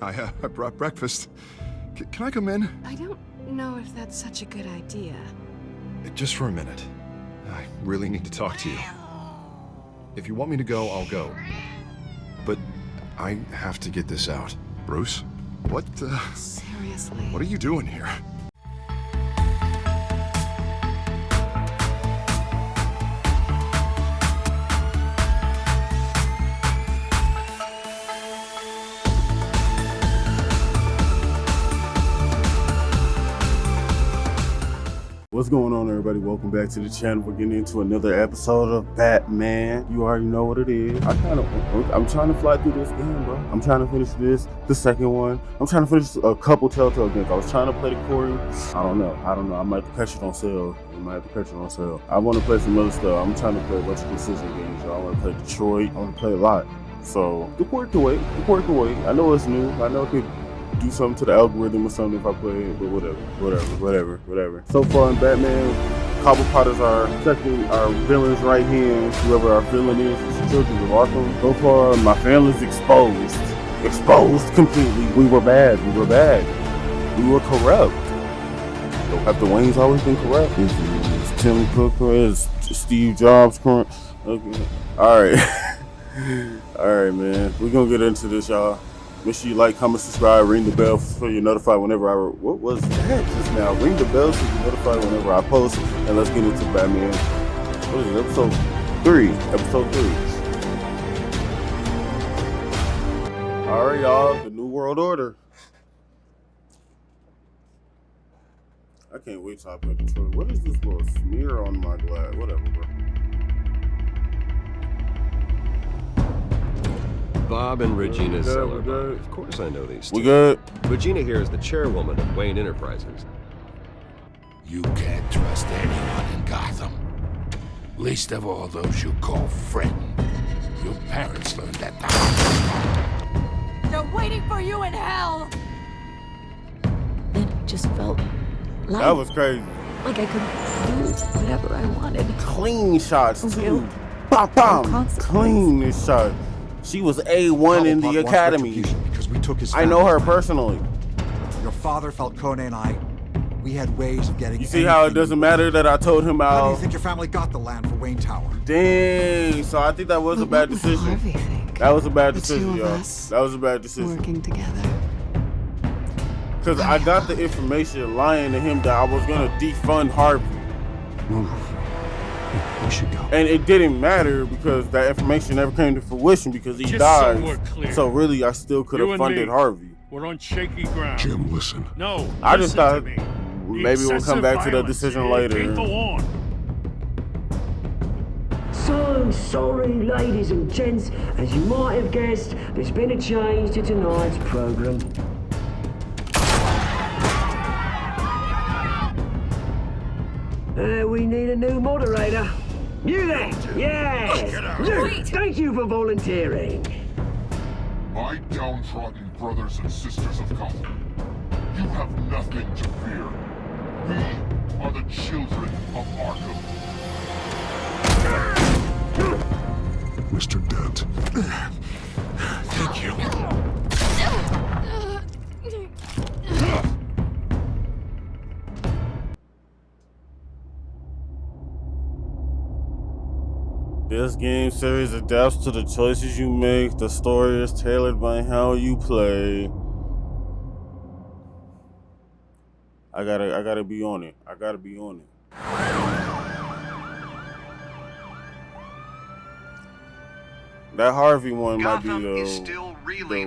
I brought breakfast. Can I come in? I don't know if that's such a good idea. Just for a minute. I really need to talk to you. If you want me to go, I'll go. But I have to get this out. Bruce? What, Seriously? What are you doing here? What's going on, everybody? Welcome back to the channel. We're getting into another episode of Batman. You already know what it is. I'm trying to fly through this game, bro. I'm trying to finish the second one. I'm trying to finish a couple Telltale games. I was trying to play the Kari. I don't know. I might have to catch it on sale. I want to play some other stuff. I'm trying to play a bunch of decision games. I want to play Detroit. I want to play a lot. So the Kari can wait. I know it's new. I know it could do something to the algorithm or something if I play it, but whatever. So far in Batman, Cobblepot is our villain's right hand. Whoever our villain is the children of Arkham. So far, my family's exposed completely. We were bad. We were corrupt. Have the Waynes always been corrupt? Is Tim Cook or is Steve Jobs corrupt? Okay. All right, man. We're gonna get into this, y'all. Make sure you like, comment, subscribe, ring the bell so you're notified whenever what was that just now? Ring the bell so you're notified whenever I post, and let's get into Batman. What is it? Episode 3. Alright, y'all, the New World Order. I can't wait till I play Detroit. What is this little smear on my glass? Whatever, bro. Bob and Regina Zeller. Of course I know these two. We good? Regina here is the chairwoman of Wayne Enterprises. You can't trust anyone in Gotham. Least of all those you call friend. Your parents learned that the hard way. They're waiting for you in hell! Then it just felt like... That was crazy. Like I could do whatever I wanted. Clean shots, too. Bam! Clean shot. She was A1 in the academy. Because we took his I know her personally. Your father, Falcone, and I, we had ways of getting. You see how it doesn't matter that I told him How do you think your family got the land for Wayne Tower? Dang, so I think that was a bad decision. Harvey think? That was a bad The decision, two of y'all. us That was a bad decision. working together. Because I got the information lying to him that I was going to defund Harvey. Move. We should go. And it didn't matter because that information never came to fruition because he died. So we're clear. So really, I still could have funded Harvey. We're on shaky ground. Jim, listen. No, I just thought listen to me. maybe we'll come back to that Excessive decision violence, later. Can't go on. So sorry, ladies and gents. As you might have guessed, there's been a change to tonight's program. We need a new moderator. You there? Yes! Luke, thank you for volunteering. My downtrodden brothers and sisters of Gotham, you have nothing to fear. We are the children of Arkham. Mr. Dent. Thank you. This game series adapts to the choices you make. The story is tailored by how you play. I gotta be on it. That Harvey one might be the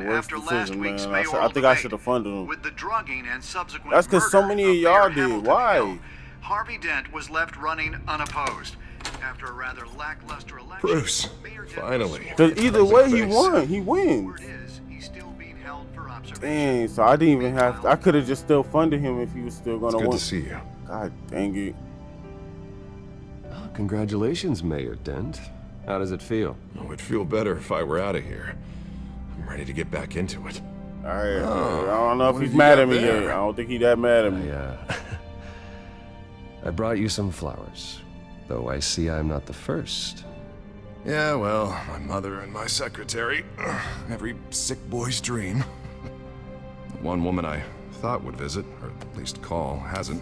worst decision, man. I think I should have funded him. With the drugging and subsequent That's because so many of y'all did. Why? Harvey Dent was left running unopposed. After a rather lackluster election, Bruce, finally. Because either way, he won. He wins. Word is, he's still being held for observation. Dang, so I didn't even have to. I could have just still funded him if he was still going to win. Good to see you. God dang it. Oh, congratulations, Mayor Dent. How does it feel? Oh, it'd feel better if I were out of here. I'm ready to get back into it. All right. I don't know if he's mad at me yet. I don't think he's that mad at me. I brought you some flowers. Though I see I'm not the first. Yeah, well, my mother and my secretary. Every sick boy's dream. one woman I thought would visit, or at least call, hasn't.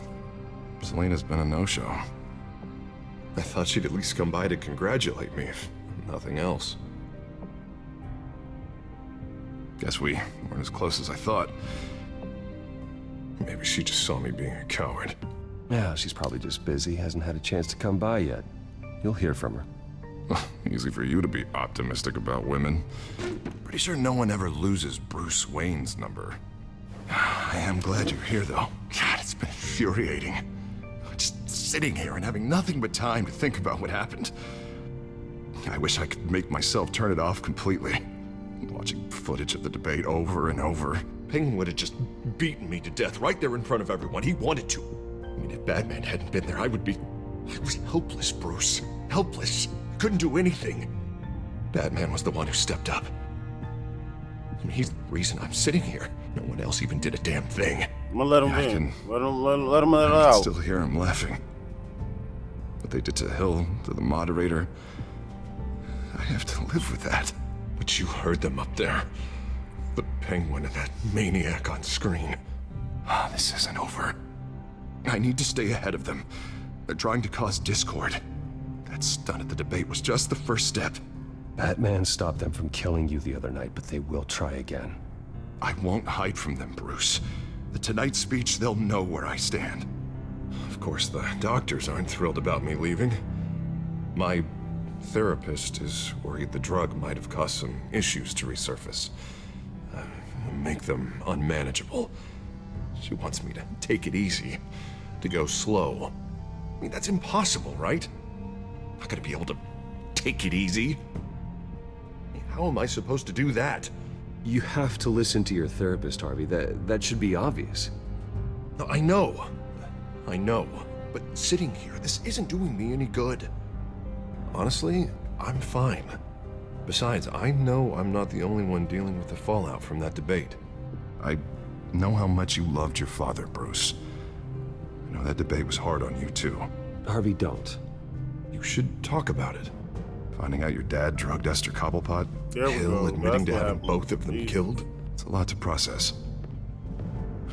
Selena's been a no-show. I thought she'd at least come by to congratulate me, if nothing else. Guess we weren't as close as I thought. Maybe she just saw me being a coward. Yeah, she's probably just busy, hasn't had a chance to come by yet. You'll hear from her. Easy for you to be optimistic about women. Pretty sure no one ever loses Bruce Wayne's number. I am glad you're here, though. God, it's been infuriating. Just sitting here and having nothing but time to think about what happened. I wish I could make myself turn it off completely. Watching footage of the debate over and over. Penguin would have just beaten me to death right there in front of everyone. He wanted to. I mean, if Batman hadn't been there, I was helpless, Bruce. Helpless. Couldn't do anything. Batman was the one who stepped up. I mean, he's the reason I'm sitting here. No one else even did a damn thing. I'm gonna let him in. Let him let it out. I still hear him laughing. What they did to Hill, to the moderator. I have to live with that. But you heard them up there. The Penguin and that maniac on screen. This isn't over. I need to stay ahead of them. They're trying to cause discord. That stunt at the debate was just the first step. Batman stopped them from killing you the other night, but they will try again. I won't hide from them, Bruce. The Tonight speech, they'll know where I stand. Of course, the doctors aren't thrilled about me leaving. My therapist is worried the drug might have caused some issues to resurface. Make them unmanageable. She wants me to take it easy, to go slow. I mean, that's impossible, right? I'm not gonna be able to take it easy. I mean, how am I supposed to do that? You have to listen to your therapist, Harvey. That should be obvious. No, I know. But sitting here, this isn't doing me any good. Honestly, I'm fine. Besides, I know I'm not the only one dealing with the fallout from that debate. I know how much you loved your father, Bruce. I know that debate was hard on you, too. Harvey, don't. You should talk about it. Finding out your dad drugged Esther Cobblepot, Hill admitting to having both of them killed. It's a lot to process.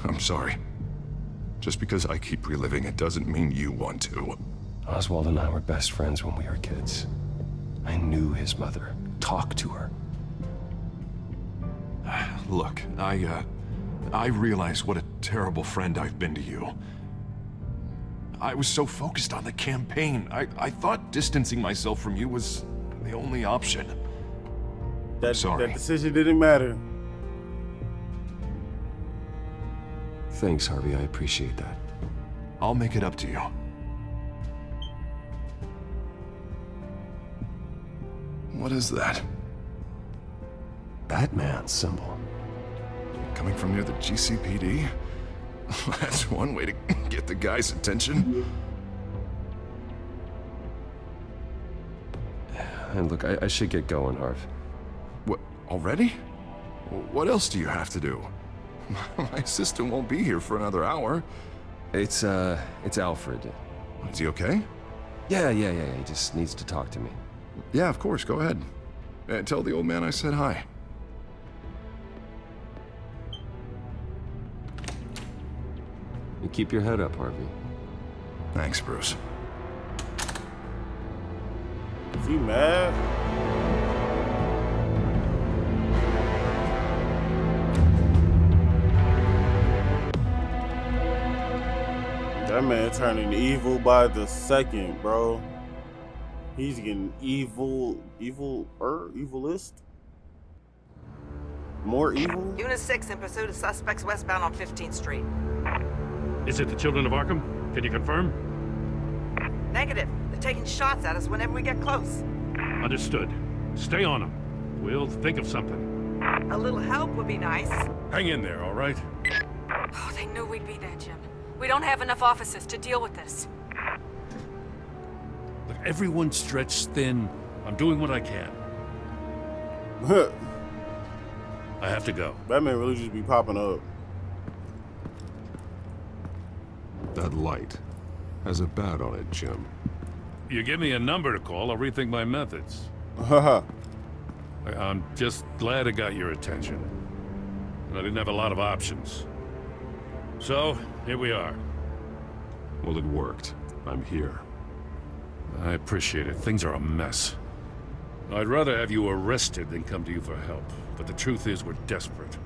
I'm sorry. Just because I keep reliving it doesn't mean you want to. Oswald and I were best friends when we were kids. I knew his mother. Talk to her. Look, I realize what a terrible friend I've been to you. I was so focused on the campaign. I thought distancing myself from you was the only option. Sorry. That decision didn't matter. Thanks, Harvey. I appreciate that. I'll make it up to you. What is that? Batman symbol. Coming from near the GCPD? That's one way to get the guy's attention. And look, I should get going, Harv. What, already? What else do you have to do? My assistant won't be here for another hour. It's Alfred. Is he okay? Yeah, he just needs to talk to me. Yeah, of course, go ahead. Tell the old man I said hi. And keep your head up, Harvey. Thanks, Bruce. Is he mad? That man turning evil by the second, bro. He's getting evilist. More evil? Unit 6 in pursuit of suspects westbound on 15th Street. Is it the Children of Arkham? Can you confirm? Negative. They're taking shots at us whenever we get close. Understood. Stay on them. We'll think of something. A little help would be nice. Hang in there, all right? Oh, they knew we'd be there, Jim. We don't have enough officers to deal with this. Look, everyone's stretched thin. I'm doing what I can. I have to go. Batman really just be popping up. That light has a bat on it, Jim. You give me a number to call, I'll rethink my methods. I'm just glad I got your attention. I didn't have a lot of options. So, here we are. Well, it worked. I'm here. I appreciate it. Things are a mess. I'd rather have you arrested than come to you for help. But the truth is, we're desperate.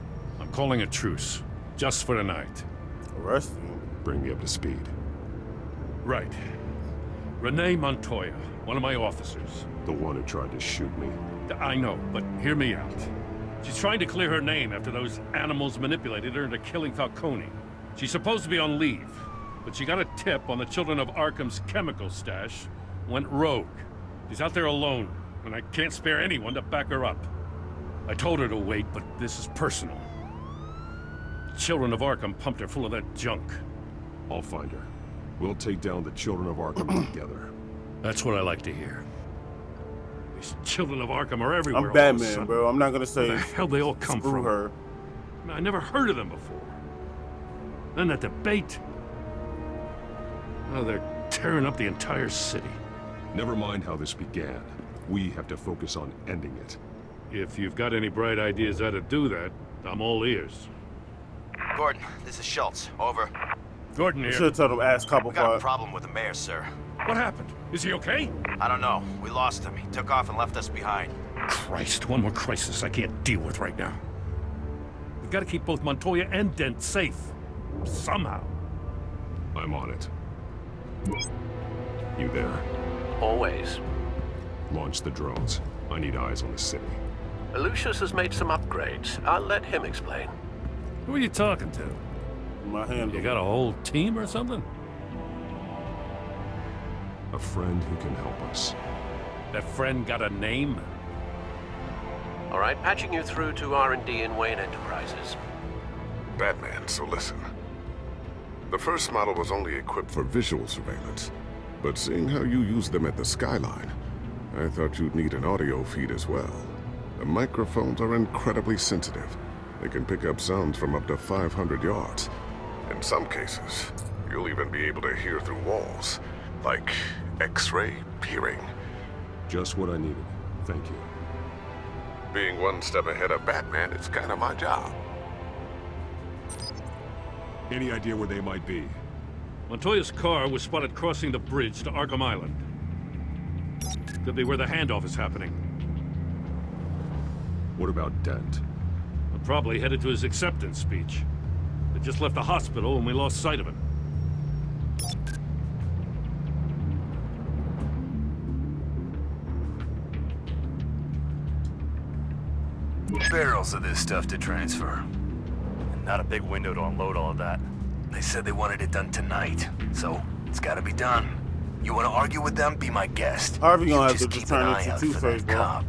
I'm calling a truce. Just for tonight. Arrested? Bring me up to speed. Right. Renee Montoya, one of my officers. The one who tried to shoot me. I know, but hear me out. She's trying to clear her name after those animals manipulated her into killing Falcone. She's supposed to be on leave, but she got a tip on the Children of Arkham's chemical stash, went rogue. She's out there alone, and I can't spare anyone to back her up. I told her to wait, but this is personal. Children of Arkham pumped her full of that junk. I'll find her. We'll take down the Children of Arkham together. That's what I like to hear. These Children of Arkham are everywhere. I'm Batman, bro. I'm not gonna say where the hell they all come screw from. her. I never heard of them before. Then that debate. Oh, they're tearing up the entire city. Never mind how this began. We have to focus on ending it. If you've got any bright ideas how to do that, I'm all ears. Gordon, this is Schultz. Over. Gordon here. Should have told him ass couple We got a part. problem with the mayor, sir. What happened? Is he okay? I don't know. We lost him. He took off and left us behind. Christ, one more crisis I can't deal with right now. We've got to keep both Montoya and Dent safe. Somehow. I'm on it. You there? Always. Launch the drones. I need eyes on the city. Lucius has made some upgrades. I'll let him explain. Who are you talking to? My hand. You got a whole team or something? A friend who can help us. That friend got a name? All right, patching you through to R&D in Wayne Enterprises. Batman, so listen. The first model was only equipped for visual surveillance, but seeing how you use them at the skyline, I thought you'd need an audio feed as well. The microphones are incredibly sensitive. They can pick up sounds from up to 500 yards. In some cases, you'll even be able to hear through walls, like X-ray peering. Just what I needed. Thank you. Being one step ahead of Batman, it's kind of my job. Any idea where they might be? Montoya's car was spotted crossing the bridge to Arkham Island. Could be where the handoff is happening. What about Dent? I'm probably headed to his acceptance speech. I just left the hospital and we lost sight of him. Barrels of this stuff to transfer. Not a big window to unload all of that. They said they wanted it done tonight, so it's gotta be done. You wanna argue with them? Be my guest. Harvey gonna have to Just just keep an turn eye into out for Two-Face, that bro. cop.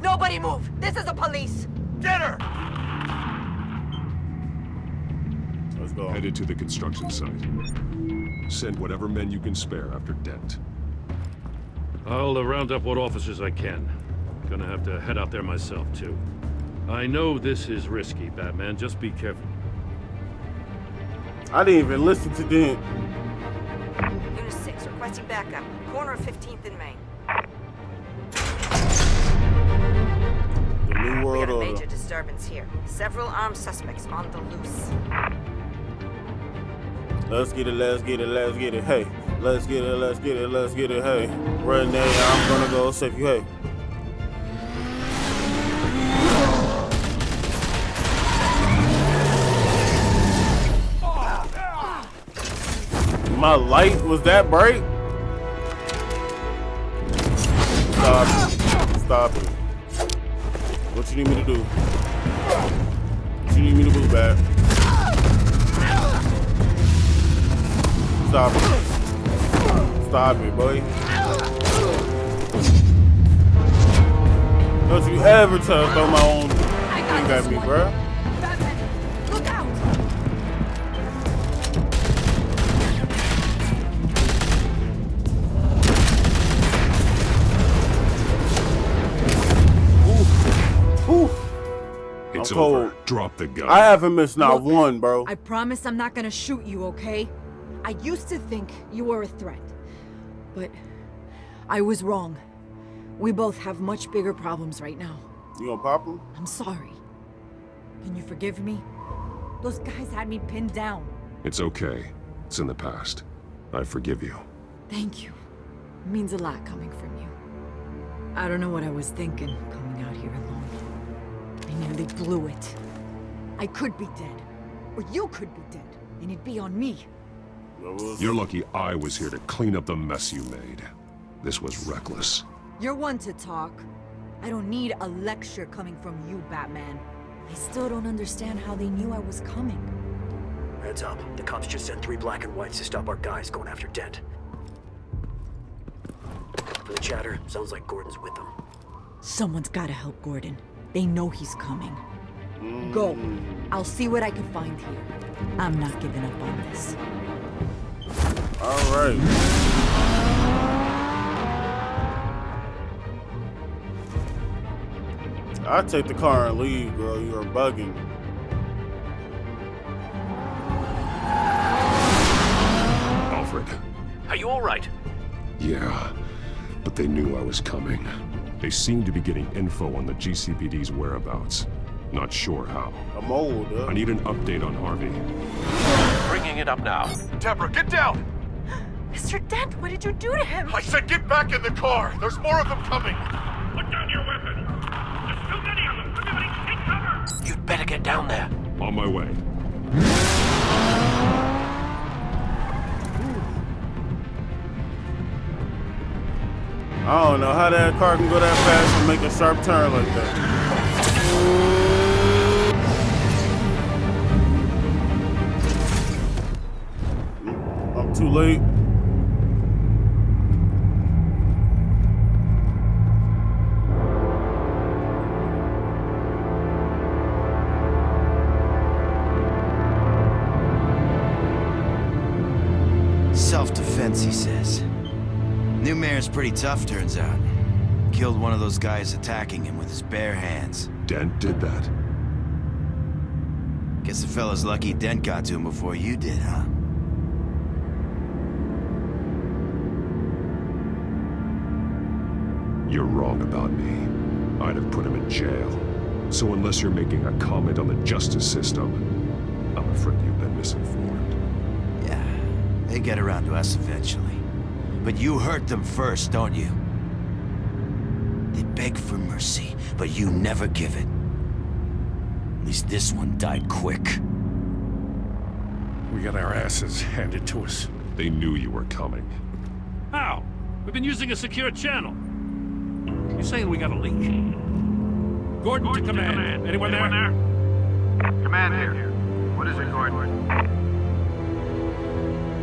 Nobody move! This is the police! Get her! Let's go. Headed to the construction site. Send whatever men you can spare after Dent. I'll round up what officers I can. Gonna have to head out there myself, too. I know this is risky, Batman. Just be careful. I didn't even listen to Dent. Unit 6, requesting backup. Corner of 15th and Main. The New We World got a Order. major disturbance here. Several armed suspects on the loose. Let's get it, let's get it, let's get it, hey. Let's get it, let's get it, let's get it, hey. Renee, I'm gonna go save you, hey. My light, was that bright? Stop it. Stop it. What you need me to do? What you need me to move back? Stop it. Stop it, boy. Don't you ever try to throw my own thing at me, bruh. Batman, look out! It's I'm cold. over. Drop the gun. I haven't missed not one, bro. I promise I'm not gonna shoot you, okay? I used to think you were a threat, but I was wrong. We both have much bigger problems right now. You gonna pop him? I'm sorry. Can you forgive me? Those guys had me pinned down. It's okay. It's in the past. I forgive you. Thank you. It means a lot coming from you. I don't know what I was thinking, coming out here alone. I nearly blew it. I could be dead. Or you could be dead. And it'd be on me. You're lucky I was here to clean up the mess you made. This was reckless. You're one to talk. I don't need a lecture coming from you, Batman. I still don't understand how they knew I was coming. Heads up. The cops just sent 3 black and whites to stop our guys going after Dent. From the chatter, sounds like Gordon's with them. Someone's gotta help Gordon. They know he's coming. Go. I'll see what I can find here. I'm not giving up on this. All right. I'll take the car and leave, girl. You are bugging. Alfred. Are you all right? Yeah, but they knew I was coming. They seem to be getting info on the GCPD's whereabouts. Not sure how. I'm old, I need an update on Harvey. Bringing it up now. Deborah, get down! Mr. Dent, what did you do to him? I said get back in the car! There's more of them coming! Put down your weapon! There's too many of them! Everybody take cover! You'd better get down there. On my way. I don't know how that car can go that fast and make a sharp turn like that. I'm too late. Self-defense, he says. New mayor's pretty tough, turns out. Killed one of those guys attacking him with his bare hands. Dent did that? Guess the fella's lucky Dent got to him before you did, huh? You're wrong about me. I'd have put him in jail. So unless you're making a comment on the justice system, I'm afraid you've been misinformed. Yeah, they get around to us eventually. But you hurt them first, don't you? They beg for mercy, but you never give it. At least this one died quick. We got our asses handed to us. They knew you were coming. How? We've been using a secure channel. You're saying we got a leak? Gordon to command. Anyone there? Command here. What is it, Gordon?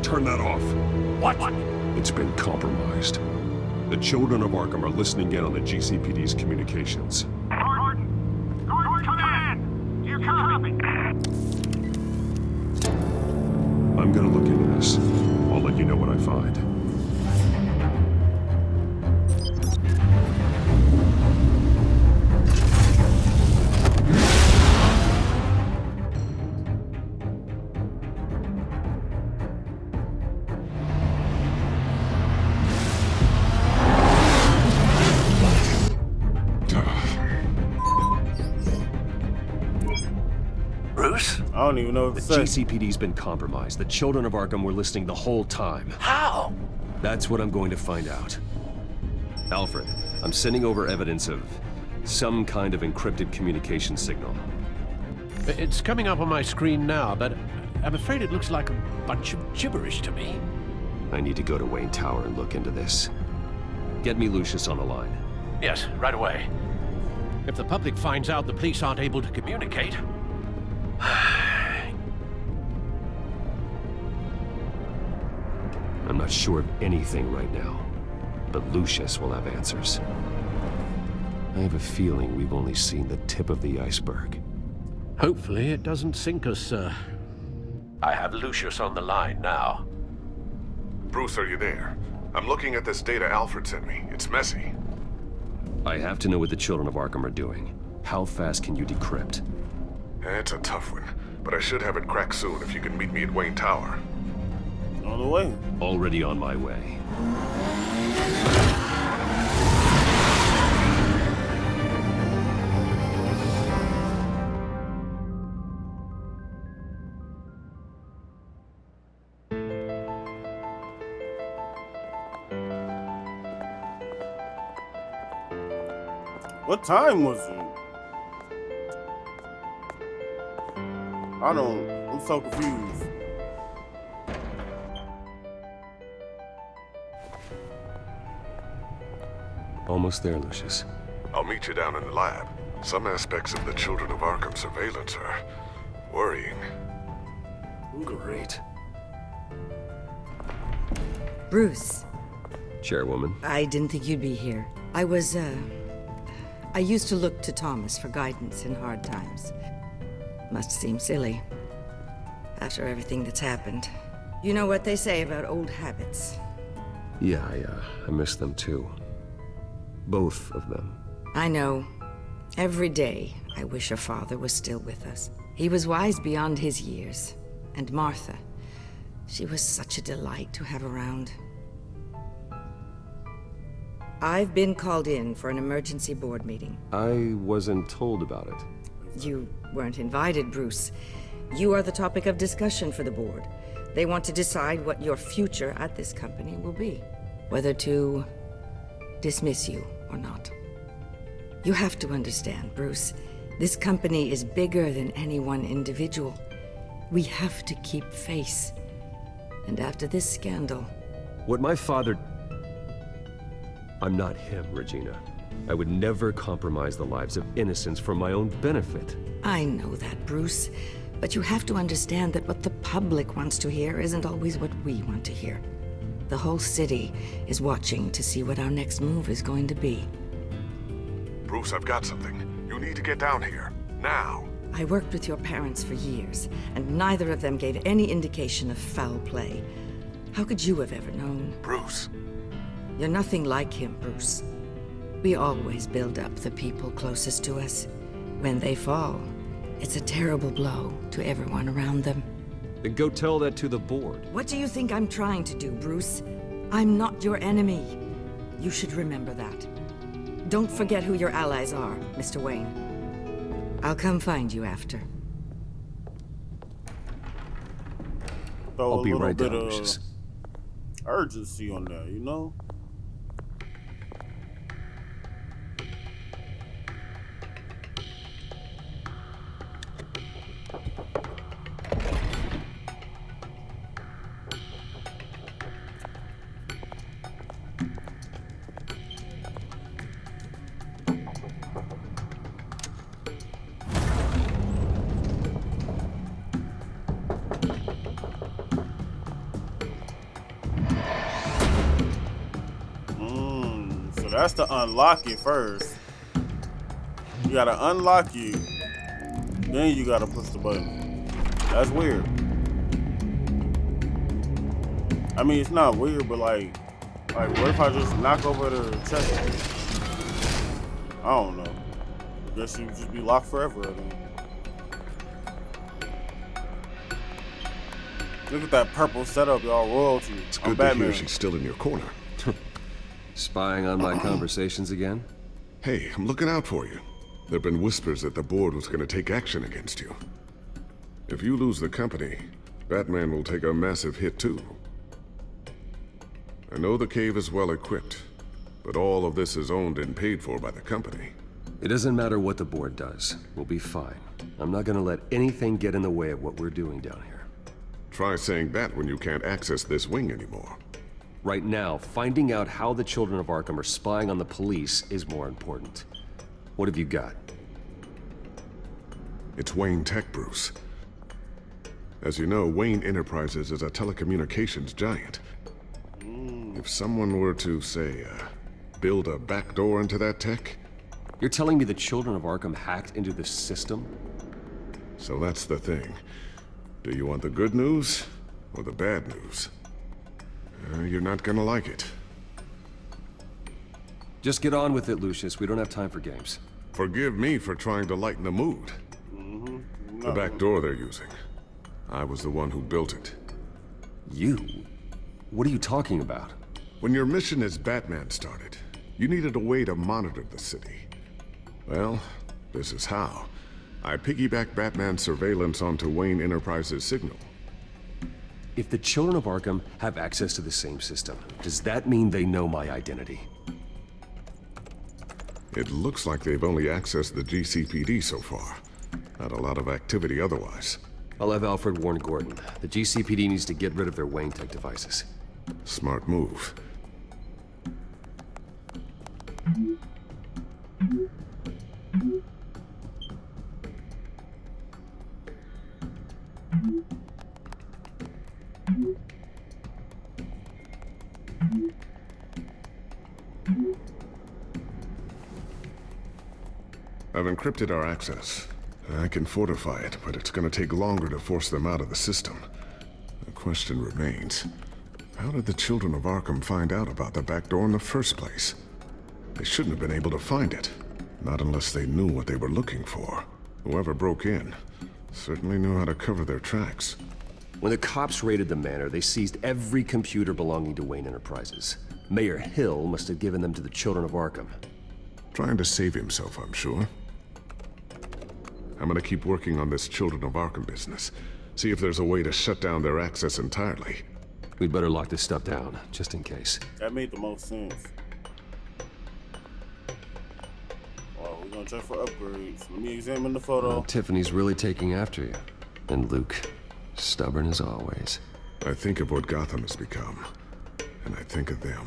Turn that off. What? It's been compromised. The children of Arkham are listening in on the GCPD's communications. Gordon, command! Do you copy? I'm gonna look into this. I'll let you know what I find. I don't even know what to say. The GCPD's been compromised. The children of Arkham were listening the whole time. How? That's what I'm going to find out. Alfred, I'm sending over evidence of some kind of encrypted communication signal. It's coming up on my screen now, but I'm afraid it looks like a bunch of gibberish to me. I need to go to Wayne Tower and look into this. Get me Lucius on the line. Yes, right away. If the public finds out the police aren't able to communicate... I'm not sure of anything right now, but Lucius will have answers. I have a feeling we've only seen the tip of the iceberg. Hopefully it doesn't sink us, sir. I have Lucius on the line now. Bruce, are you there? I'm looking at this data Alfred sent me. It's messy. I have to know what the children of Arkham are doing. How fast can you decrypt? It's a tough one, but I should have it cracked soon if you can meet me at Wayne Tower. On the way. Already on my way. What time was it? I'm so confused. Almost there, Lucius. I'll meet you down in the lab. Some aspects of the Children of Arkham surveillance are worrying. Great. Bruce. Chairwoman. I didn't think you'd be here. I used to look to Thomas for guidance in hard times. Must seem silly. After everything that's happened. You know what they say about old habits. Yeah, I miss them too. Both of them. I know. Every day, I wish her father was still with us. He was wise beyond his years. And Martha, she was such a delight to have around. I've been called in for an emergency board meeting. I wasn't told about it. You weren't invited, Bruce. You are the topic of discussion for the board. They want to decide what your future at this company will be. Whether to dismiss you or not. You have to understand, Bruce. This company is bigger than any one individual. We have to keep face. And after this scandal... What my father... I'm not him, Regina. I would never compromise the lives of innocents for my own benefit. I know that, Bruce. But you have to understand that what the public wants to hear isn't always what we want to hear. The whole city is watching to see what our next move is going to be. Bruce, I've got something. You need to get down here. Now. I worked with your parents for years, and neither of them gave any indication of foul play. How could you have ever known? Bruce. You're nothing like him, Bruce. We always build up the people closest to us. When they fall, it's a terrible blow to everyone around them. Then go tell that to the board. What do you think I'm trying to do, Bruce? I'm not your enemy. You should remember that. Don't forget who your allies are, Mr. Wayne. I'll come find you after. Throw I'll be right down, bit of Lucius. urgency on that, you know? So that's to unlock it first. You gotta unlock it, then you gotta push the button. That's weird. I mean, it's not weird, but like what if I just knock over the chest? I don't know. I guess you would just be locked forever. I mean. Look at that purple setup, y'all. Royalty. It's good to hear she's still in your corner. Spying on my conversations again? Hey, I'm looking out for you. There've been whispers that the board was going to take action against you. If you lose the company, Batman will take a massive hit too. I know the cave is well equipped, but all of this is owned and paid for by the company. It doesn't matter what the board does. We'll be fine. I'm not gonna let anything get in the way of what we're doing down here. Try saying that when you can't access this wing anymore. Right now, finding out how the Children of Arkham are spying on the police is more important. What have you got? It's Wayne Tech, Bruce. As you know, Wayne Enterprises is a telecommunications giant. If someone were to, say, build a backdoor into that tech... You're telling me the Children of Arkham hacked into this system? So that's the thing. Do you want the good news or the bad news? You're not gonna like it. Just get on with it, Lucius. We don't have time for games. Forgive me for trying to lighten the mood. The back door they're using. I was the one who built it. You? What are you talking about? When your mission as Batman started, you needed a way to monitor the city. Well, this is how. I piggybacked Batman's surveillance onto Wayne Enterprises' signal. If the Children of Arkham have access to the same system, does that mean they know my identity? It looks like they've only accessed the GCPD so far. Not a lot of activity otherwise. I'll have Alfred warn Gordon. The GCPD needs to get rid of their Wayne Tech devices. Smart move. I've encrypted our access. I can fortify it, but it's gonna take longer to force them out of the system. The question remains, how did the children of Arkham find out about the back door in the first place? They shouldn't have been able to find it. Not unless they knew what they were looking for. Whoever broke in certainly knew how to cover their tracks. When the cops raided the manor, they seized every computer belonging to Wayne Enterprises. Mayor Hill must have given them to the children of Arkham. Trying to save himself, I'm sure. I'm gonna keep working on this Children of Arkham business. See if there's a way to shut down their access entirely. We'd better lock this stuff down, just in case. That made the most sense. Well, we're gonna check for upgrades. Let me examine the photo. Tiffany's really taking after you. And Luke, stubborn as always. I think of what Gotham has become, and I think of them.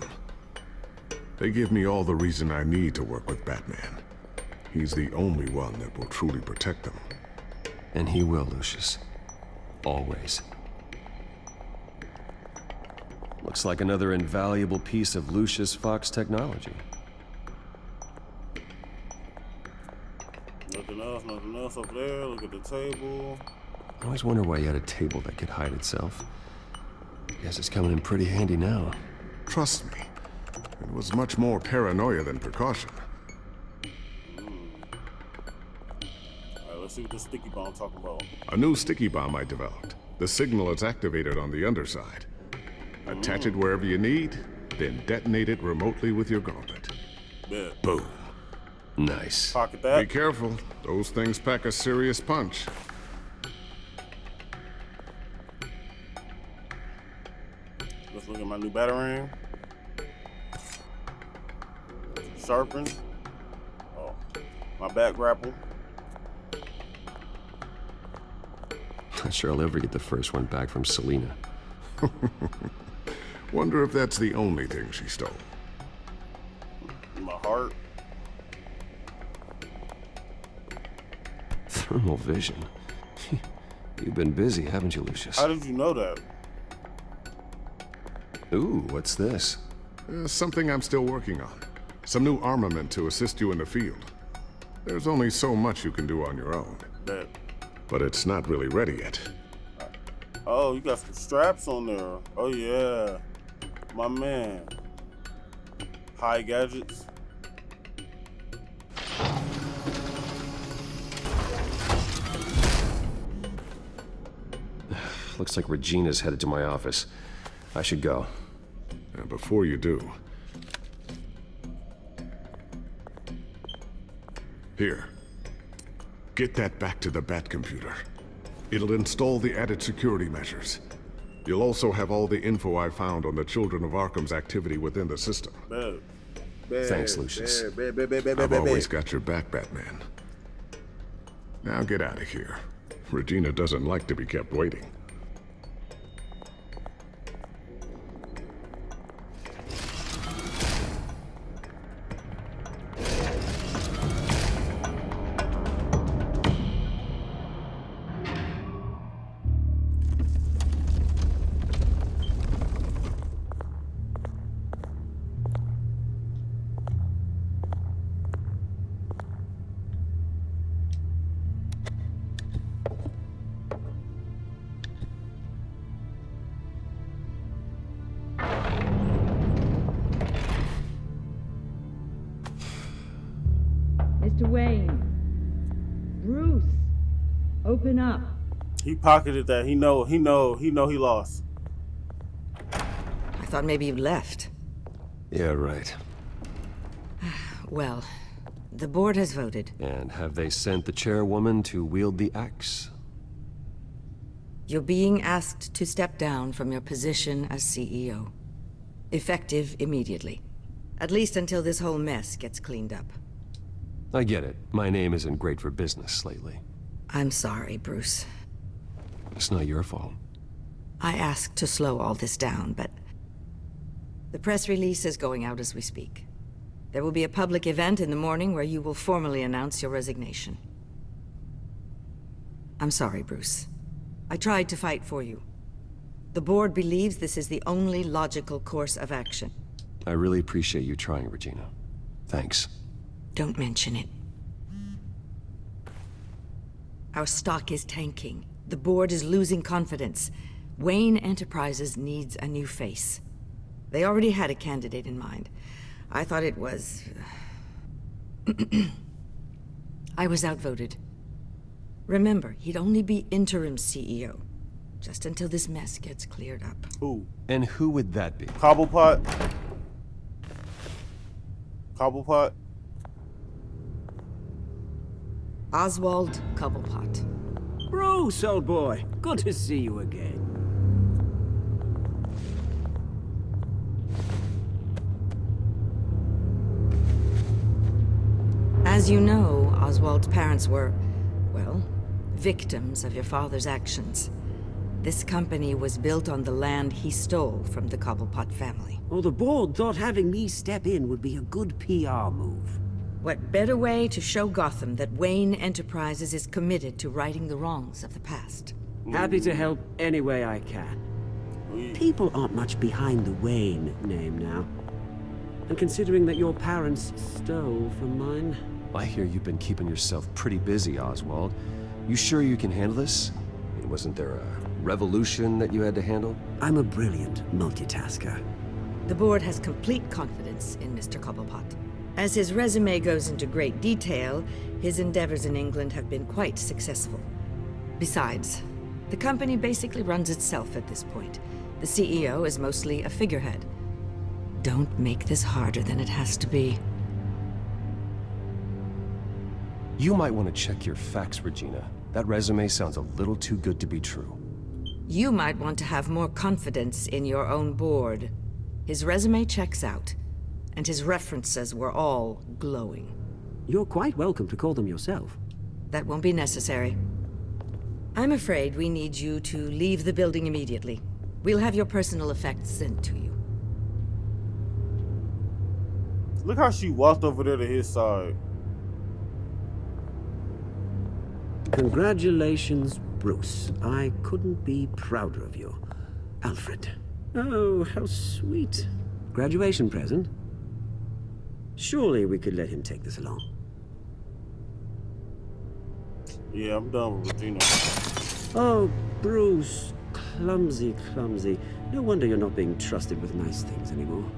They give me all the reason I need to work with Batman. He's the only one that will truly protect them. And he will, Lucius. Always. Looks like another invaluable piece of Lucius Fox technology. Nothing else over there. Look at the table. I always wonder why you had a table that could hide itself. Guess it's coming in pretty handy now. Trust me, it was much more paranoia than precaution. Let's see what the sticky bomb talking about. A new sticky bomb I developed. The signal is activated on the underside. Attach it wherever you need, then detonate it remotely with your gauntlet. Bet. Boom. Nice. Pocket that. Be careful. Those things pack a serious punch. Let's look at my new batarang. Sharpen. Oh, my back grapple. Not sure I'll ever get the first one back from Selina. Wonder if that's the only thing she stole. My heart. Thermal vision. You've been busy, haven't you, Lucius? How did you know that? Ooh, what's this? Something I'm still working on. Some new armament to assist you in the field. There's only so much you can do on your own. Bet. But it's not really ready yet. Oh, you got some straps on there. Oh, yeah. My man. High gadgets. Looks like Regina's headed to my office. I should go. And before you do... Here. Get that back to the Bat computer. It'll install the added security measures. You'll also have all the info I found on the Children of Arkham's activity within the system. Thanks, Lucius. I've always got your back, Batman. Now get out of here. Regina doesn't like to be kept waiting. Mr. Wayne. Bruce. Open up. He pocketed that. He know he lost. I thought maybe you left. Yeah, right. Well, the board has voted. And have they sent the chairwoman to wield the axe? You're being asked to step down from your position as CEO. Effective immediately. At least until this whole mess gets cleaned up. I get it. My name isn't great for business lately. I'm sorry, Bruce. It's not your fault. I asked to slow all this down, but the press release is going out as we speak. There will be a public event in the morning where you will formally announce your resignation. I'm sorry, Bruce. I tried to fight for you. The board believes this is the only logical course of action. I really appreciate you trying, Regina. Thanks. Don't mention it. Our stock is tanking. The board is losing confidence. Wayne Enterprises needs a new face. They already had a candidate in mind. I thought it was... I was outvoted. Remember, he'd only be interim CEO. Just until this mess gets cleared up. Who? And who would that be? Cobblepot? Cobblepot? Oswald Cobblepot. Bruce, old boy. Good to see you again. As you know, Oswald's parents were, well, victims of your father's actions. This company was built on the land he stole from the Cobblepot family. Well, the board thought having me step in would be a good PR move. What better way to show Gotham that Wayne Enterprises is committed to righting the wrongs of the past? Happy to help any way I can. People aren't much behind the Wayne name now. And considering that your parents stole from mine... I hear you've been keeping yourself pretty busy, Oswald. You sure you can handle this? I mean, wasn't there a revolution that you had to handle? I'm a brilliant multitasker. The board has complete confidence in Mr. Cobblepot. As his resume goes into great detail, his endeavors in England have been quite successful. Besides, the company basically runs itself at this point. The CEO is mostly a figurehead. Don't make this harder than it has to be. You might want to check your facts, Regina. That resume sounds a little too good to be true. You might want to have more confidence in your own board. His resume checks out, and his references were all glowing. You're quite welcome to call them yourself. That won't be necessary. I'm afraid we need you to leave the building immediately. We'll have your personal effects sent to you. Look how she walked over there to his side. Congratulations, Bruce. I couldn't be prouder of you. Alfred. Oh, how sweet. Graduation present? Surely we could let him take this along. Yeah, I'm done with Regina. Oh, Bruce. Clumsy, clumsy. No wonder you're not being trusted with nice things anymore.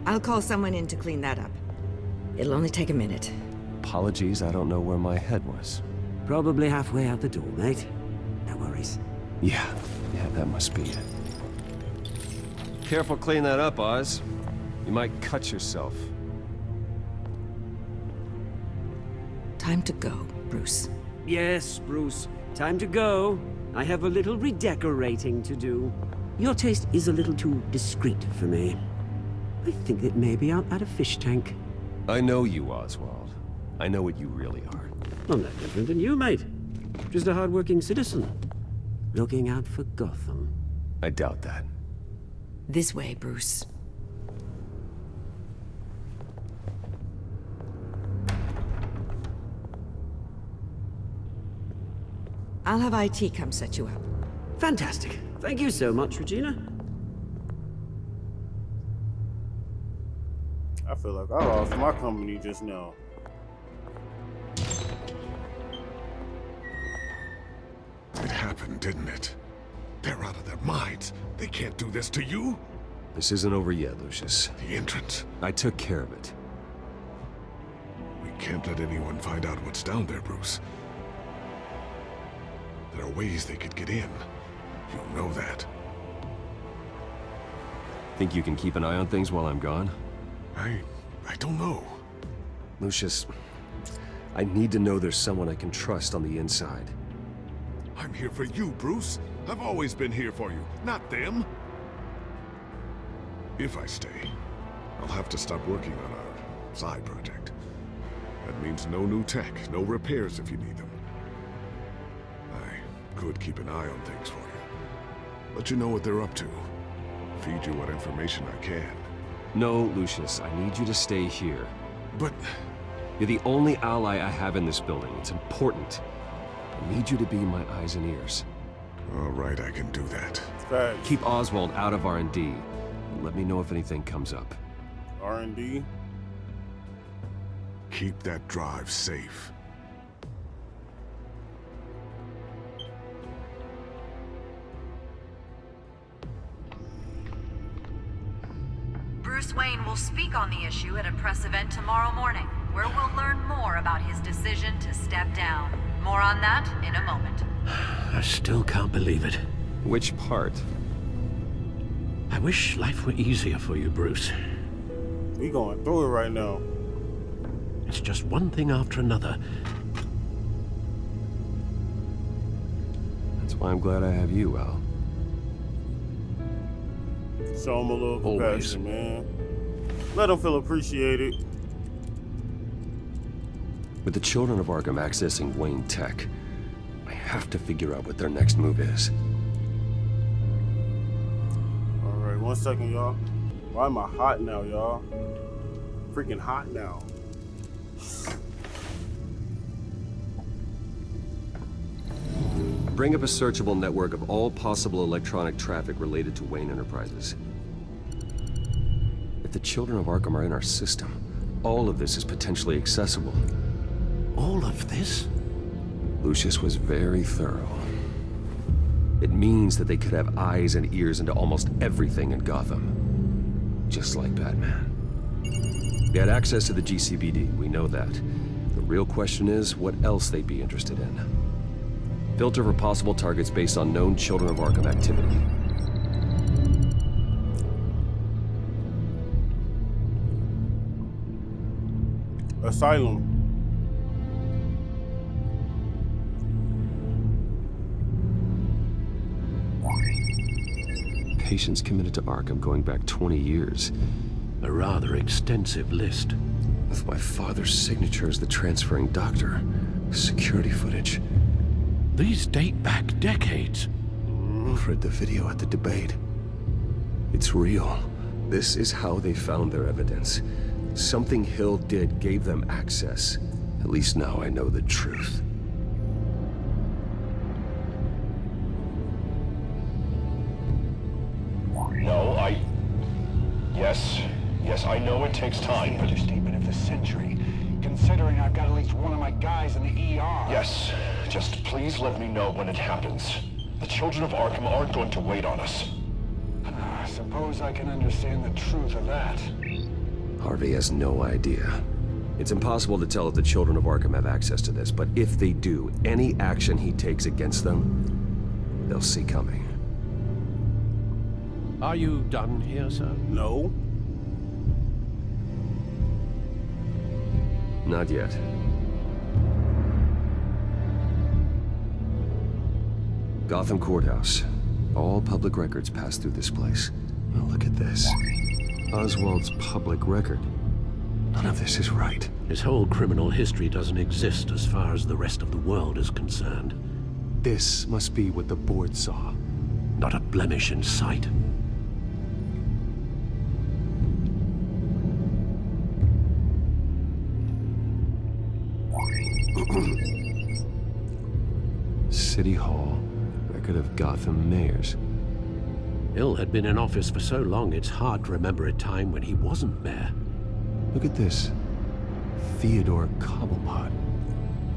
I'll call someone in to clean that up. It'll only take a minute. Apologies, I don't know where my head was. Probably halfway out the door, mate. No worries. Yeah, that must be it. Careful clean that up, Oz. You might cut yourself. Time to go, Bruce. Yes, Bruce. Time to go. I have a little redecorating to do. Your taste is a little too discreet for me. I think that maybe I'll add a fish tank. I know you, Oswald. I know what you really are. I'm no different than you, mate. Just a hard-working citizen. Looking out for Gotham. I doubt that. This way, Bruce. I'll have IT come set you up. Fantastic. Thank you so much, Regina. I feel like I lost my company just now. It happened, didn't it? They're out of their minds. They can't do this to you. This isn't over yet, Lucius. The entrance. I took care of it. We can't let anyone find out what's down there, Bruce. There are ways they could get in. You know that. Think you can keep an eye on things while I'm gone? I don't know. Lucius, I need to know there's someone I can trust on the inside. I'm here for you, Bruce. I've always been here for you, not them. If I stay, I'll have to stop working on our side project. That means no new tech, no repairs if you need them. I could keep an eye on things for you. Let you know what they're up to. Feed you what information I can. No, Lucius, I need you to stay here. But... You're the only ally I have in this building. It's important. I need you to be my eyes and ears. All right, I can do that. Keep Oswald out of R&D. And let me know if anything comes up. R&D? Keep that drive safe. Bruce Wayne will speak on the issue at a press event tomorrow morning, where we'll learn more about his decision to step down. More on that in a moment. I still can't believe it. Which part? I wish life were easier for you, Bruce. We going through it right now. It's just one thing after another. That's why I'm glad I have you, Al. Show him a little compassion, man. Let him feel appreciated. With the children of Arkham accessing Wayne Tech, I have to figure out what their next move is. Alright, 1 second, y'all. Why am I hot now, y'all? Freaking hot now. Bring up a searchable network of all possible electronic traffic related to Wayne Enterprises. If the children of Arkham are in our system, all of this is potentially accessible. All of this? Lucius was very thorough. It means that they could have eyes and ears into almost everything in Gotham. Just like Batman. They had access to the GCPD, we know that. The real question is, what else they'd be interested in. Filter for possible targets based on known Children of Arkham activity. Asylum. Patients committed to Arkham going back 20 years. A rather extensive list. With my father's signature as the transferring doctor. Security footage. These date back decades. I've read the video at the debate. It's real. This is how they found their evidence. Something Hill did gave them access. At least now I know the truth. No, Yes, I know it takes time. Understatement of the century, considering I've got at least one of my guys in the ER. Yes, just please let me know when it happens. The children of Arkham aren't going to wait on us. I suppose I can understand the truth of that. Harvey has no idea. It's impossible to tell if the children of Arkham have access to this, but if they do, any action he takes against them, they'll see coming. Are you done here, sir? No. Not yet. Gotham Courthouse. All public records pass through this place. Oh, look at this. Oswald's public record. None of this is right. His whole criminal history doesn't exist as far as the rest of the world is concerned. This must be what the board saw. Not a blemish in sight. City Hall. Record of Gotham mayors. Hill had been in office for so long, it's hard to remember a time when he wasn't mayor. Look at this. Theodore Cobblepot.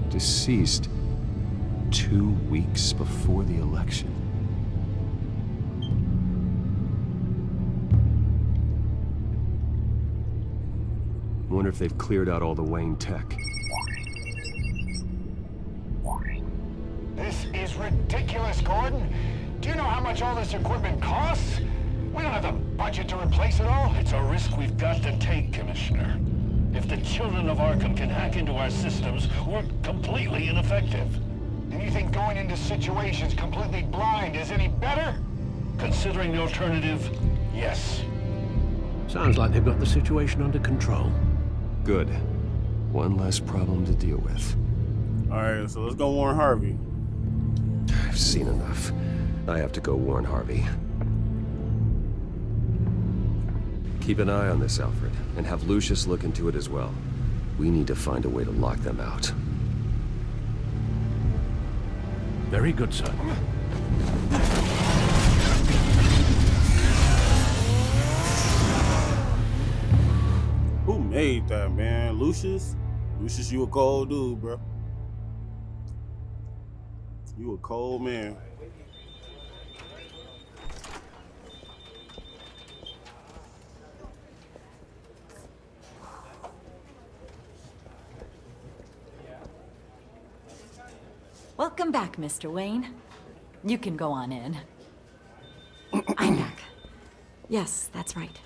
Deceased 2 weeks before the election. Wonder if they've cleared out all the Wayne tech. This is ridiculous, Gordon. Do you know how much all this equipment costs? We don't have the budget to replace it all. It's a risk we've got to take, Commissioner. If the children of Arkham can hack into our systems, we're completely ineffective. And you think going into situations completely blind is any better? Considering the alternative, yes. Sounds like they've got the situation under control. Good. One less problem to deal with. Alright, so let's go warn Harvey. I've seen enough. I have to go warn Harvey. Keep an eye on this, Alfred, and have Lucius look into it as well. We need to find a way to lock them out. Very good, sir. Who made that, man? Lucius? Lucius, you a cold dude, bro. You a cold man. Welcome back, Mr. Wayne. You can go on in. I'm back. Yes, that's right.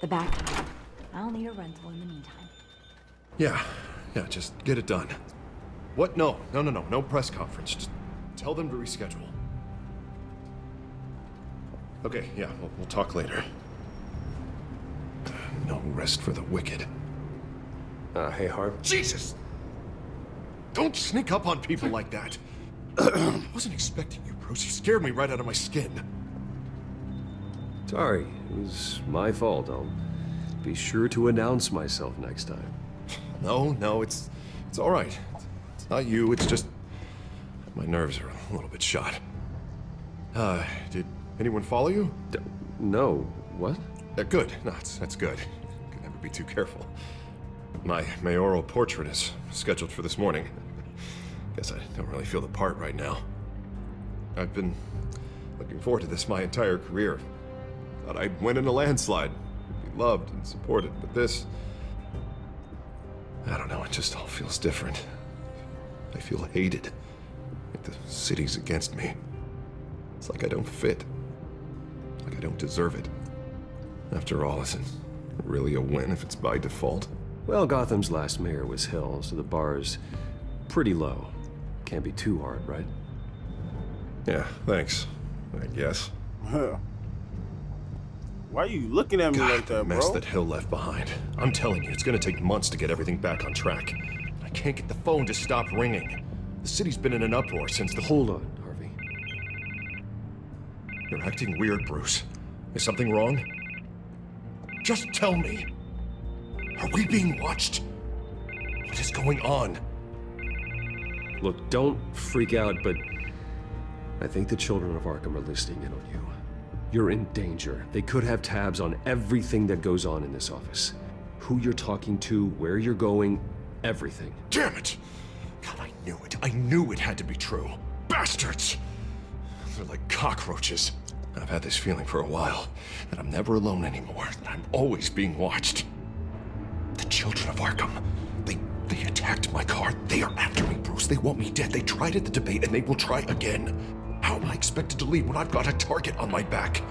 The back. I'll need a rental in the meantime. Yeah, just get it done. What? No press conference. Just tell them to reschedule. Okay, yeah, we'll talk later. No rest for the wicked. Hey, Harv. Jesus! Don't sneak up on people like that. Wasn't expecting you, Bruce. You scared me right out of my skin. Sorry, it was my fault. I'll be sure to announce myself next time. No, it's all right. It's not you, it's just my nerves are a little bit shot. Did anyone follow you? No. What? Good. No, that's good. Could never be too careful. My mayoral portrait is scheduled for this morning. Guess I don't really feel the part right now. I've been looking forward to this my entire career. Thought I'd win in a landslide, be loved and supported, but this... I don't know, it just all feels different. I feel hated. Like the city's against me. It's like I don't fit. Like I don't deserve it. After all, isn't it really a win if it's by default? Well, Gotham's last mayor was Hill, so the bar's pretty low. Can't be too hard, right? Yeah, thanks. I guess. Why are you looking at me like that, bro? Mess that Hill left behind. I'm telling you, it's gonna take months to get everything back on track. I can't get the phone to stop ringing. The city's been in an uproar since the... Hold on, Harvey. You're acting weird, Bruce. Is something wrong? Just tell me. Are we being watched? What is going on? Look, don't freak out, but I think the children of Arkham are listening in on you. You're in danger. They could have tabs on everything that goes on in this office. Who you're talking to, where you're going, everything. Damn it! God, I knew it. I knew it had to be true. Bastards! They're like cockroaches. I've had this feeling for a while, that I'm never alone anymore, that I'm always being watched. The children of Arkham, they attacked my car. They are after me, Bruce. They want me dead. They tried at the debate, and they will try again. How am I expected to leave when I've got a target on my back?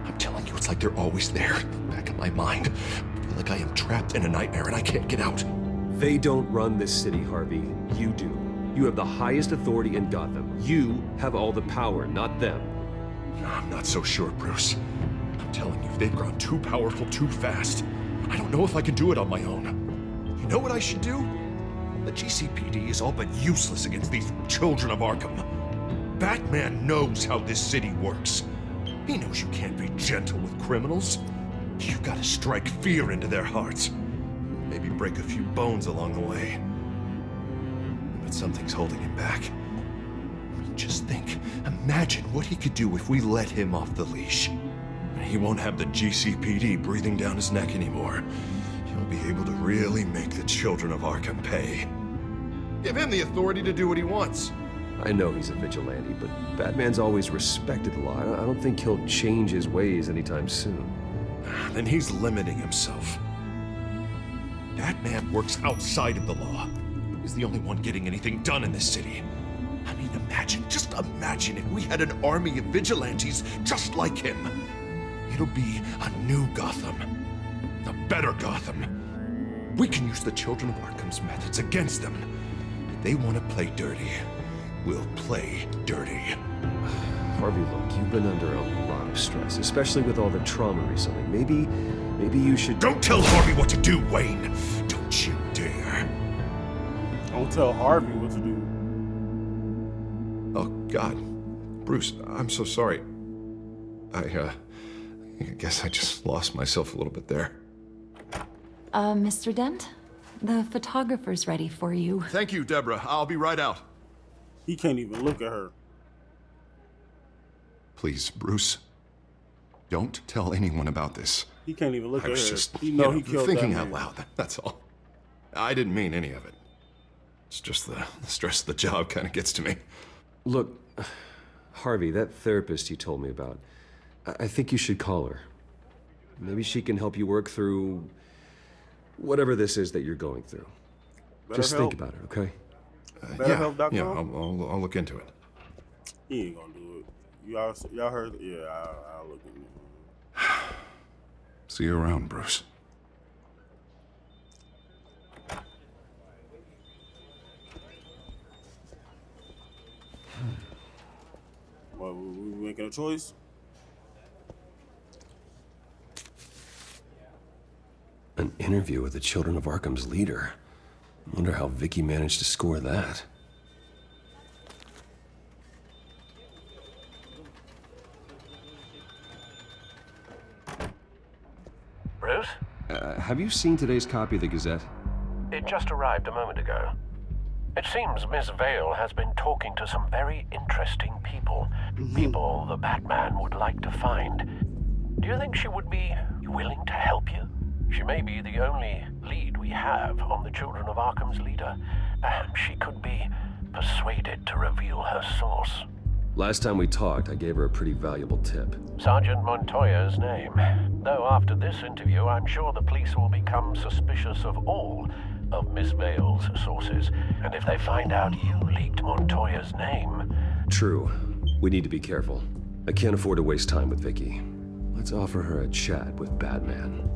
I'm telling you, it's like they're always there, back in my mind. I feel like I am trapped in a nightmare and I can't get out. They don't run this city, Harvey. You do. You have the highest authority in Gotham. You have all the power, not them. I'm not so sure, Bruce. I'm telling you, they've grown too powerful too fast. I don't know if I can do it on my own. You know what I should do? The GCPD is all but useless against these children of Arkham. Batman knows how this city works. He knows you can't be gentle with criminals. You've got to strike fear into their hearts. Maybe break a few bones along the way. But something's holding him back. I mean, just think. Imagine what he could do if we let him off the leash. He won't have the GCPD breathing down his neck anymore. He'll be able to really make the children of Arkham pay. Give him the authority to do what he wants. I know he's a vigilante, but Batman's always respected the law. I don't think he'll change his ways anytime soon. Then he's limiting himself. Batman works outside of the law. He's the only one getting anything done in this city. I mean, just imagine if we had an army of vigilantes just like him. It'll be a new Gotham. A better Gotham. We can use the children of Arkham's methods against them. If they want to play dirty, we'll play dirty. Harvey, look, you've been under a lot of stress, especially with all the trauma recently. Maybe you should... Don't tell Harvey what to do, Wayne! Don't you dare. Don't tell Harvey what to do. Oh, God. Bruce, I'm so sorry. I guess I just lost myself a little bit there. Mr. Dent? The photographer's ready for you. Thank you, Deborah. I'll be right out. He can't even look at her. Please, Bruce. Don't tell anyone about this. He can't even look I at was her. just, He know he you know, killed thinking that out man. loud. That's all. I didn't mean any of it. It's just the stress of the job kind of gets to me. Look, Harvey, that therapist you told me about, I think you should call her. Maybe she can help you work through whatever this is that you're going through. Just think about it, okay? BetterHelp.com? Yeah, I'll look into it. He ain't gonna do it. Y'all heard? Yeah, I'll look into it. See you around, Bruce. What, we making a choice? An interview with the Children of Arkham's leader. Wonder how Vicky managed to score that. Bruce? Have you seen today's copy of the Gazette? It just arrived a moment ago. It seems Miss Vale has been talking to some very interesting people. People the Batman would like to find. Do you think she would be willing to help you? She may be the only lead we have on the Children of Arkham's leader. Perhaps she could be persuaded to reveal her source. Last time we talked, I gave her a pretty valuable tip. Sergeant Montoya's name. Though after this interview, I'm sure the police will become suspicious of all of Miss Vale's sources. And if they find out you leaked Montoya's name... True. We need to be careful. I can't afford to waste time with Vicky. Let's offer her a chat with Batman.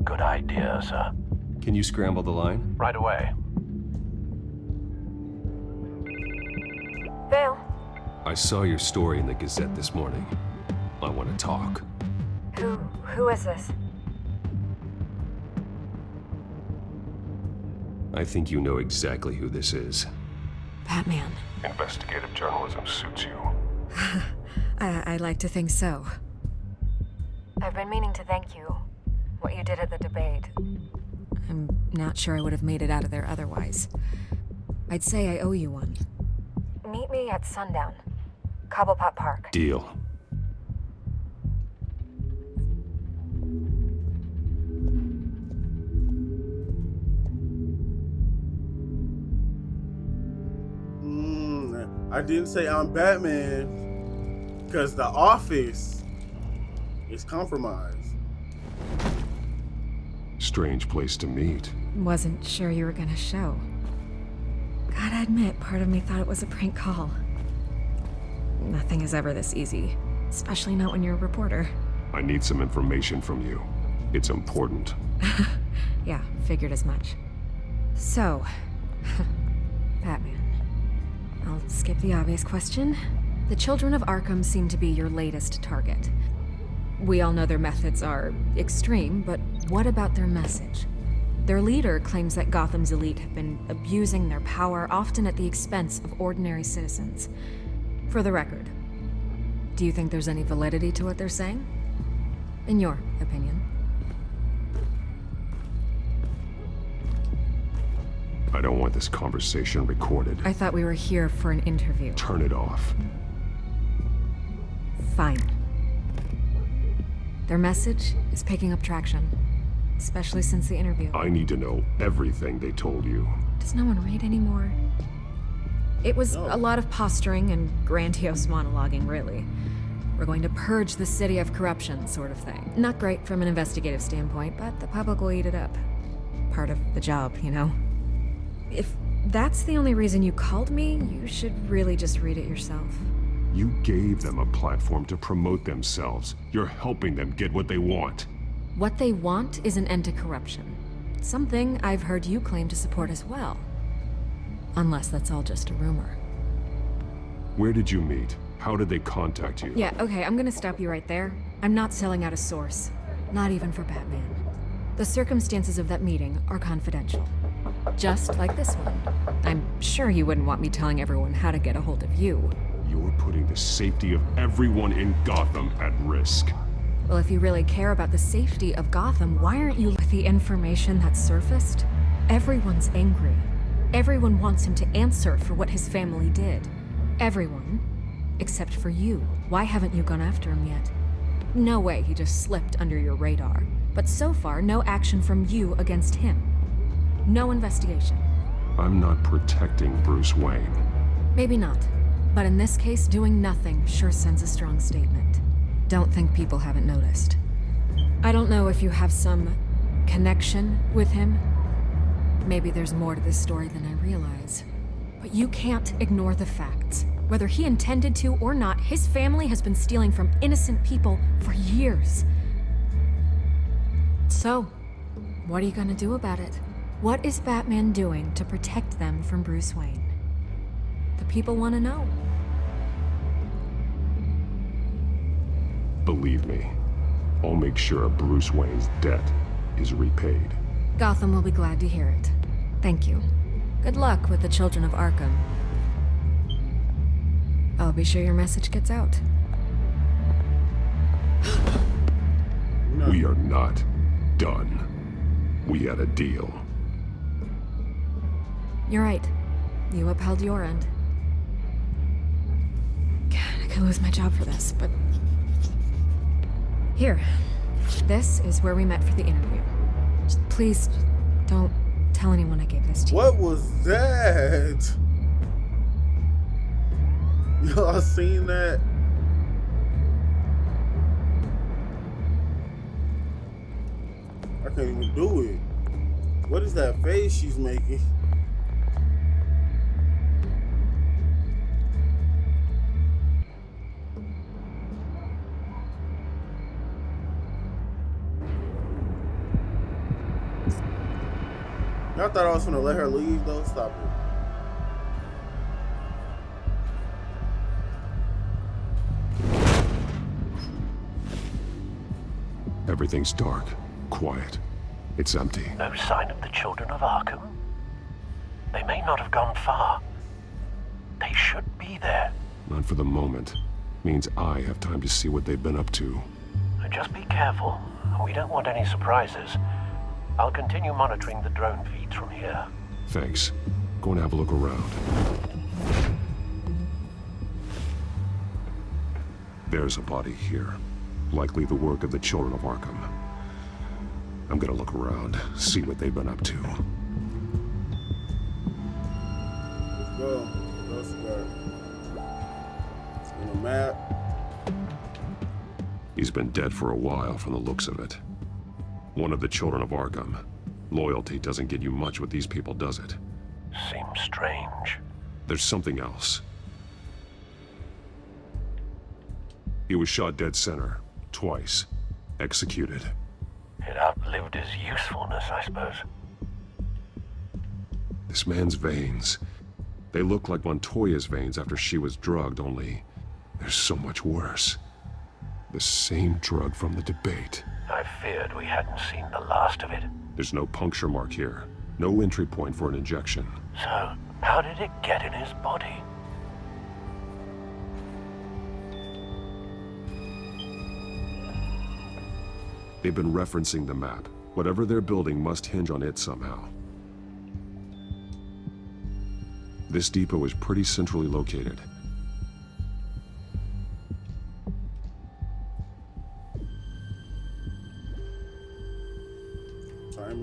Good idea, sir. Can you scramble the line? Right away. Vale. I saw your story in the Gazette this morning. I want to talk. Who is this? I think you know exactly who this is. Batman. Investigative journalism suits you. I like to think so. I've been meaning to thank you. What you did at the debate. I'm not sure I would have made it out of there otherwise. I'd say I owe you one. Meet me at sundown. Cobblepot Park. Deal. I didn't say I'm Batman because the office is compromised. Strange place to meet. Wasn't sure you were gonna show. Gotta admit, part of me thought it was a prank call. Nothing is ever this easy, especially not when you're a reporter. I need some information from you. It's important. Yeah, figured as much. So, Batman. I'll skip the obvious question. The Children of Arkham seem to be your latest target. We all know their methods are extreme, but what about their message? Their leader claims that Gotham's elite have been abusing their power, often at the expense of ordinary citizens. For the record, do you think there's any validity to what they're saying? In your opinion? I don't want this conversation recorded. I thought we were here for an interview. Turn it off. Fine. Their message is picking up traction, especially since the interview. I need to know everything they told you. Does no one read anymore? It was a lot of posturing and grandiose monologuing, really. We're going to purge the city of corruption, sort of thing. Not great from an investigative standpoint, but the public will eat it up. Part of the job, you know? If that's the only reason you called me, you should really just read it yourself. You gave them a platform to promote themselves. You're helping them get what they want. What they want is an end to corruption. Something I've heard you claim to support as well. Unless that's all just a rumor. Where did you meet? How did they contact you? Yeah, okay, I'm gonna stop you right there. I'm not selling out a source. Not even for Batman. The circumstances of that meeting are confidential. Just like this one. I'm sure you wouldn't want me telling everyone how to get a hold of you. You're putting the safety of everyone in Gotham at risk. Well, if you really care about the safety of Gotham, why aren't you with the information that surfaced? Everyone's angry. Everyone wants him to answer for what his family did. Everyone. Except for you. Why haven't you gone after him yet? No way he just slipped under your radar. But so far, no action from you against him. No investigation. I'm not protecting Bruce Wayne. Maybe not. But in this case, doing nothing sure sends a strong statement. Don't think people haven't noticed. I don't know if you have some connection with him. Maybe there's more to this story than I realize. But you can't ignore the facts. Whether he intended to or not, his family has been stealing from innocent people for years. So, what are you gonna do about it? What is Batman doing to protect them from Bruce Wayne? The people want to know. Believe me, I'll make sure Bruce Wayne's debt is repaid. Gotham will be glad to hear it. Thank you. Good luck with the children of Arkham. I'll be sure your message gets out. We are not done. We had a deal. You're right. You upheld your end. God, I could lose my job for this, but... Here. This is where we met for the interview. Just please, don't tell anyone I gave this to you. What was that? Y'all seen that? I can't even do it. What is that face she's making? Y'all thought I was gonna let her leave though? Stop it. Everything's dark, quiet. It's empty. No sign of the children of Arkham? They may not have gone far. They should be there. Not for the moment. Means I have time to see what they've been up to. Just be careful. We don't want any surprises. I'll continue monitoring the drone feeds from here. Thanks. Go and have a look around. There's a body here. Likely the work of the children of Arkham. I'm gonna look around, see what they've been up to. Let's go. What else we got? It's in a map. He's been dead for a while from the looks of it. One of the children of Arkham. Loyalty doesn't get you much with these people, does it? Seems strange. There's something else. He was shot dead center, twice. Executed. It outlived his usefulness, I suppose. This man's veins. They look like Montoya's veins after she was drugged, only they're so much worse. The same drug from the debate. I feared we hadn't seen the last of it. There's no puncture mark here. No entry point for an injection. So, how did it get in his body? They've been referencing the map. Whatever they're building must hinge on it somehow. This depot is pretty centrally located.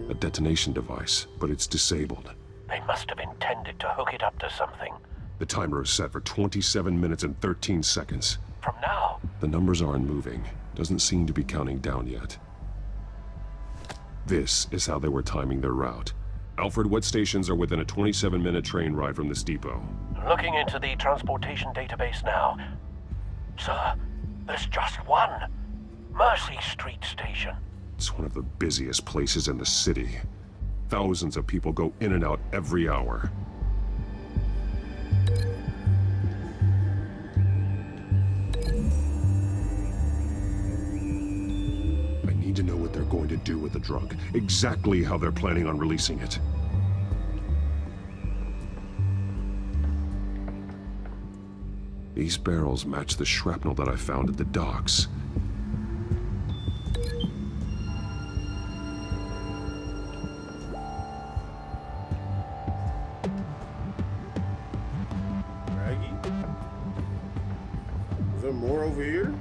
A detonation device, but it's disabled. They must have intended to hook it up to something. The timer is set for 27 minutes and 13 seconds. From now? The numbers aren't moving. Doesn't seem to be counting down yet. This is how they were timing their route. Alfred, what stations are within a 27-minute train ride from this depot? Looking into the transportation database now. Sir, there's just one. Mercy Street Station. It's one of the busiest places in the city. Thousands of people go in and out every hour. I need to know what they're going to do with the drug. Exactly how they're planning on releasing it. These barrels match the shrapnel that I found at the docks. Raggy? Is there more over here?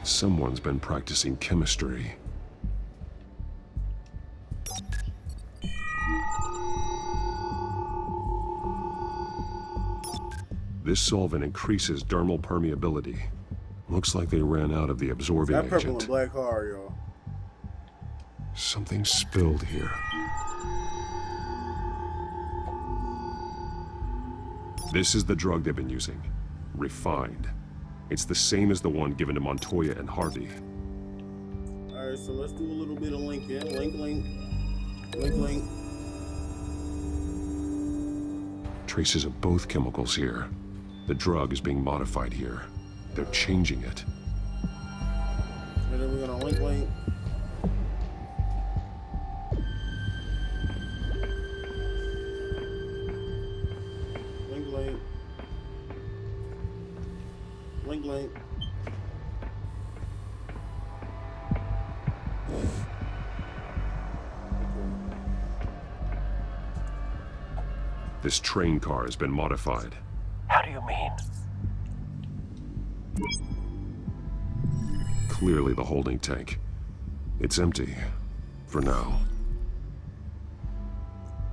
Someone's been practicing chemistry. This solvent increases dermal permeability. Looks like they ran out of the absorbing That purple agent. and black car, y'all. Something spilled here. This is the drug they've been using. Refined. It's the same as the one given to Montoya and Harvey. Alright, so let's do a little bit of linking. Link. Traces of both chemicals here. The drug is being modified here. They're changing it. And then we're gonna link. Link. This train car has been modified. How do you mean? Clearly the holding tank. It's empty. For now.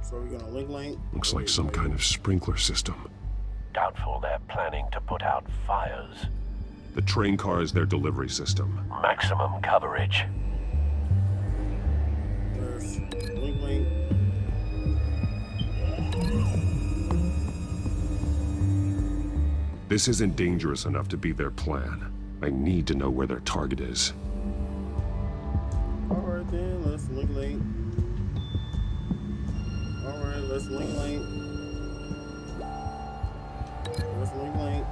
So we're gonna link. Looks like some kind of sprinkler system. Doubtful they're planning to put out fires. The train car is their delivery system. Maximum coverage. There's link. This isn't dangerous enough to be their plan. I need to know where their target is. Alright then, let's link. Alright, let's link. Let's link.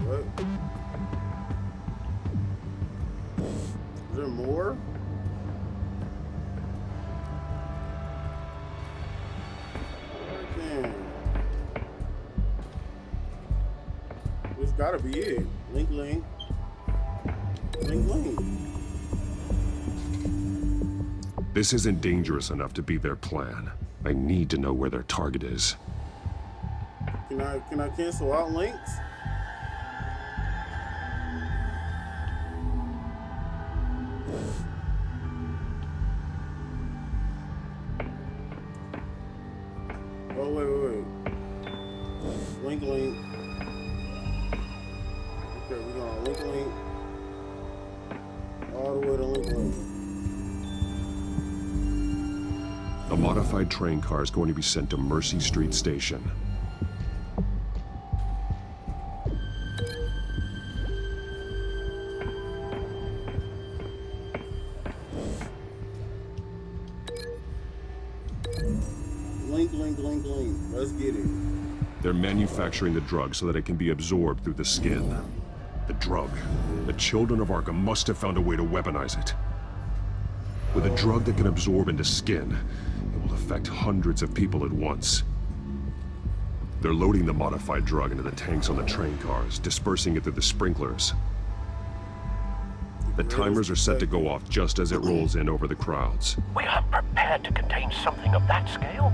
What? Is there more? Alright then. This gotta be it. Link. This isn't dangerous enough to be their plan. I need to know where their target is. Can I cancel out links? Oh wait. Link. Okay, we're gonna link. All the way to link. The modified train car is going to be sent to Mercy Street Station. Link. Let's get it. They're manufacturing the drug so that it can be absorbed through the skin. The drug. The children of Arkham must have found a way to weaponize it. With a drug that can absorb into skin, it will affect hundreds of people at once. They're loading the modified drug into the tanks on the train cars, dispersing it through the sprinklers. The timers are set to go off just as it rolls in over the crowds. We aren't prepared to contain something of that scale.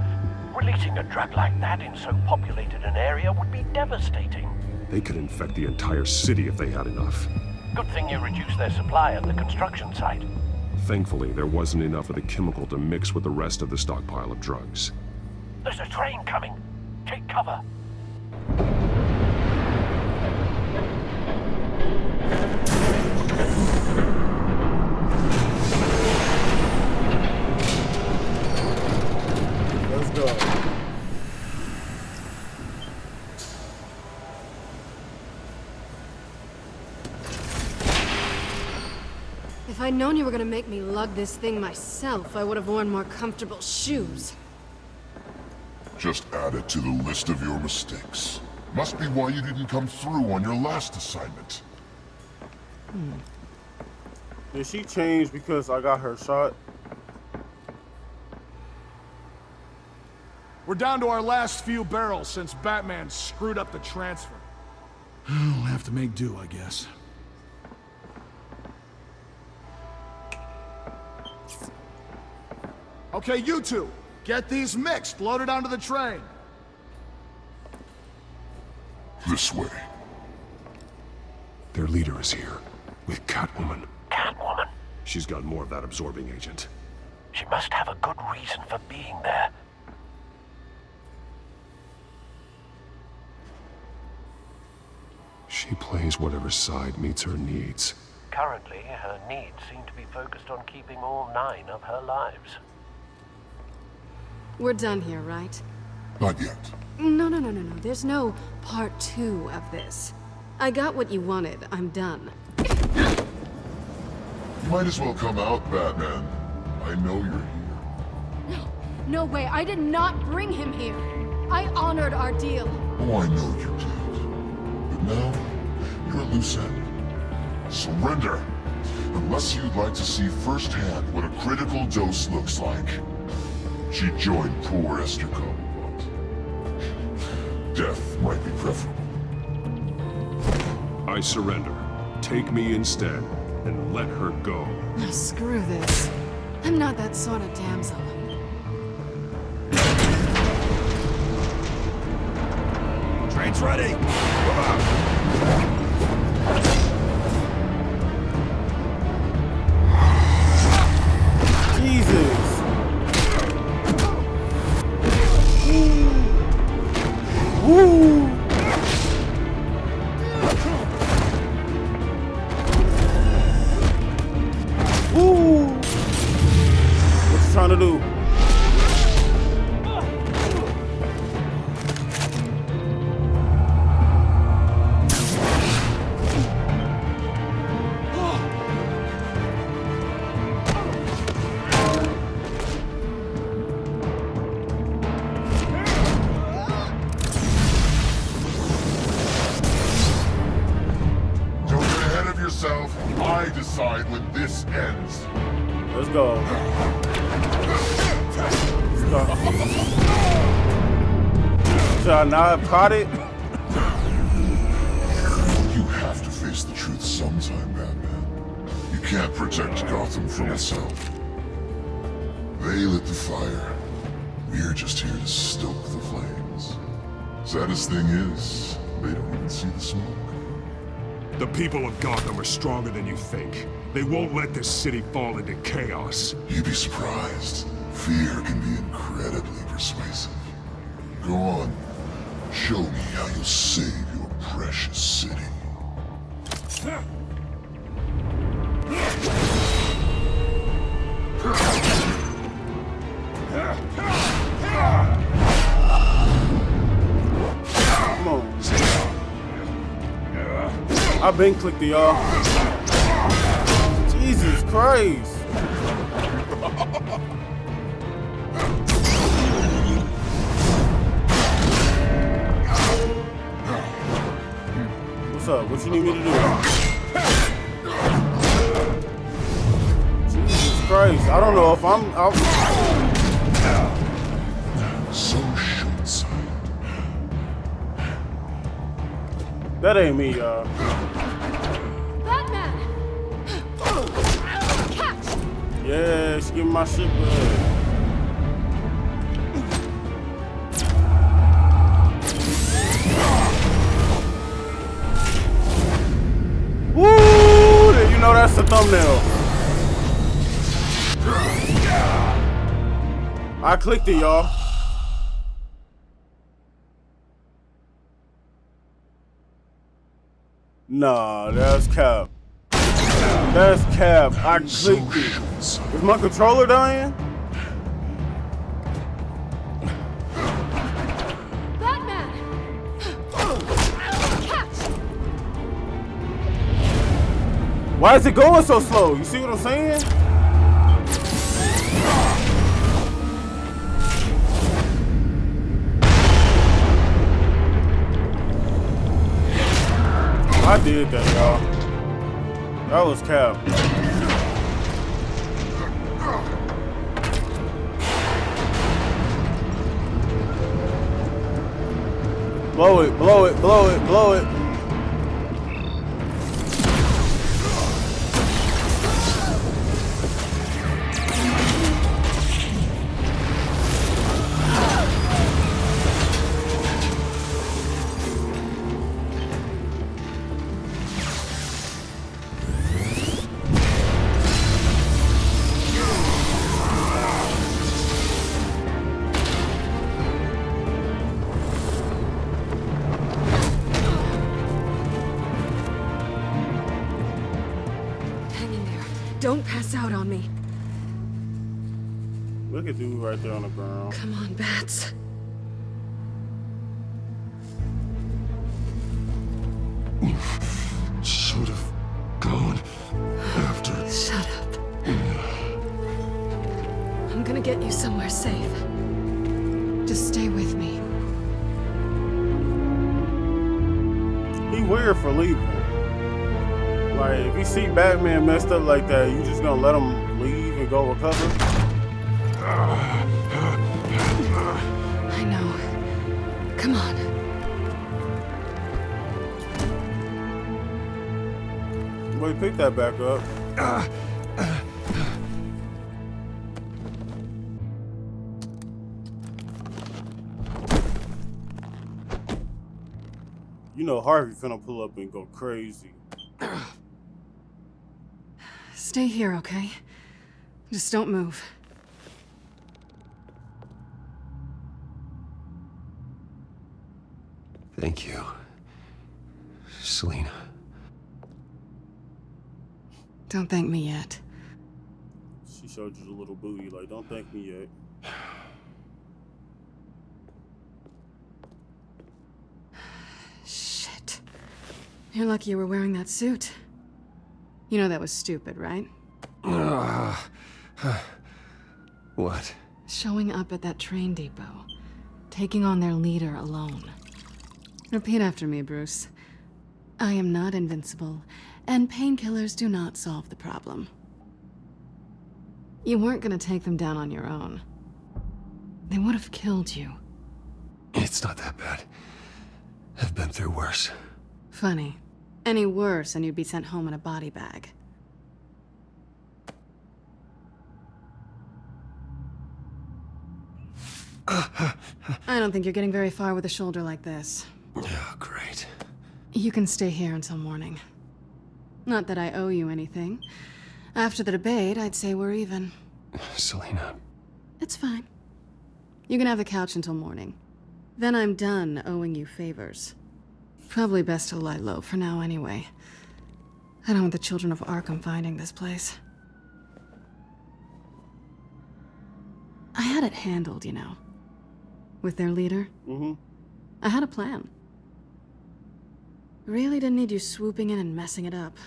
Releasing a drug like that in so populated an area would be devastating. They could infect the entire city if they had enough. Good thing you reduced their supply at the construction site. Thankfully, there wasn't enough of the chemical to mix with the rest of the stockpile of drugs. There's a train coming. Take cover. Let's go. If I'd known you were gonna make me lug this thing myself, I would have worn more comfortable shoes. Just add it to the list of your mistakes. Must be why you didn't come through on your last assignment. Did she change because I got her shot? We're down to our last few barrels since Batman screwed up the transfer. We'll have to make do, I guess. Okay, you two, get these mixed, loaded onto the train. This way. Their leader is here, with Catwoman. Catwoman? She's got more of that absorbing agent. She must have a good reason for being there. She plays whatever side meets her needs. Currently, her needs seem to be focused on keeping all 9 of her lives. We're done here, right? Not yet. No. There's no part 2 of this. I got what you wanted. I'm done. You might as well come out, Batman. I know you're here. No way. I did not bring him here. I honored our deal. Oh, I know you did. But now, you're a loose end. Surrender. Unless you'd like to see firsthand what a critical dose looks like. She joined poor Esther Cobblepot. Death might be preferable. I surrender. Take me instead, and let her go. Oh, screw this. I'm not that sort of damsel. Train's ready! Jesus! Woo! Woo! What you trying to do? I decide when this ends. Let's go. Let's go. Should I not have caught it? You have to face the truth sometime, Batman. You can't protect Gotham from itself. They lit the fire. We're just here to stoke the flames. Saddest thing is, they don't even see the smoke. The people of Gotham are stronger than you think. They won't let this city fall into chaos. You'd be surprised. Fear can be incredibly persuasive. Go on. Show me how you'll save your precious city. Come on. I've been clicked to y'all. Jesus Christ. What's up? What you need me to do? Jesus Christ. I don't know if I'm so short-sighted. That ain't me, y'all. Batman! Catch! Yeah, she giving my shit back. Woo! You know that's the thumbnail. I clicked it, y'all. Nah, that's cap. That's cap. I clicked it. Is my controller dying? Batman! Catch! Why is it going so slow? You see what I'm saying? I did that, y'all. That was cap. Blow it, blow it, blow it, blow it. Don't pass out on me. Look at dude right there on the ground. Come on, bats. Should have gone after. Shut up. I'm gonna get you somewhere safe. Just stay with me. He weird for leaving. Like, if you see Batman messed up like that, you just gonna let him leave and go recover? I know. Come on. Wait, pick that back up. You know Harvey finna pull up and go crazy. Stay here, okay? Just don't move. Thank you, Selina. Don't thank me yet. She showed you the little booty, like, don't thank me yet. Shit. You're lucky you were wearing that suit. You know that was stupid, right? What? Showing up at that train depot. Taking on their leader alone. Repeat after me, Bruce. I am not invincible, and painkillers do not solve the problem. You weren't gonna take them down on your own. They would have killed you. It's not that bad. I've been through worse. Funny. Any worse and you'd be sent home in a body bag. I don't think you're getting very far with a shoulder like this. Oh, great. You can stay here until morning. Not that I owe you anything. After the debate, I'd say we're even. Selina. It's fine. You can have the couch until morning. Then I'm done owing you favors. Probably best to lie low for now anyway. I don't want the children of Arkham finding this place. I had it handled, you know. With their leader. Mm-hmm. I had a plan. Really didn't need you swooping in and messing it up.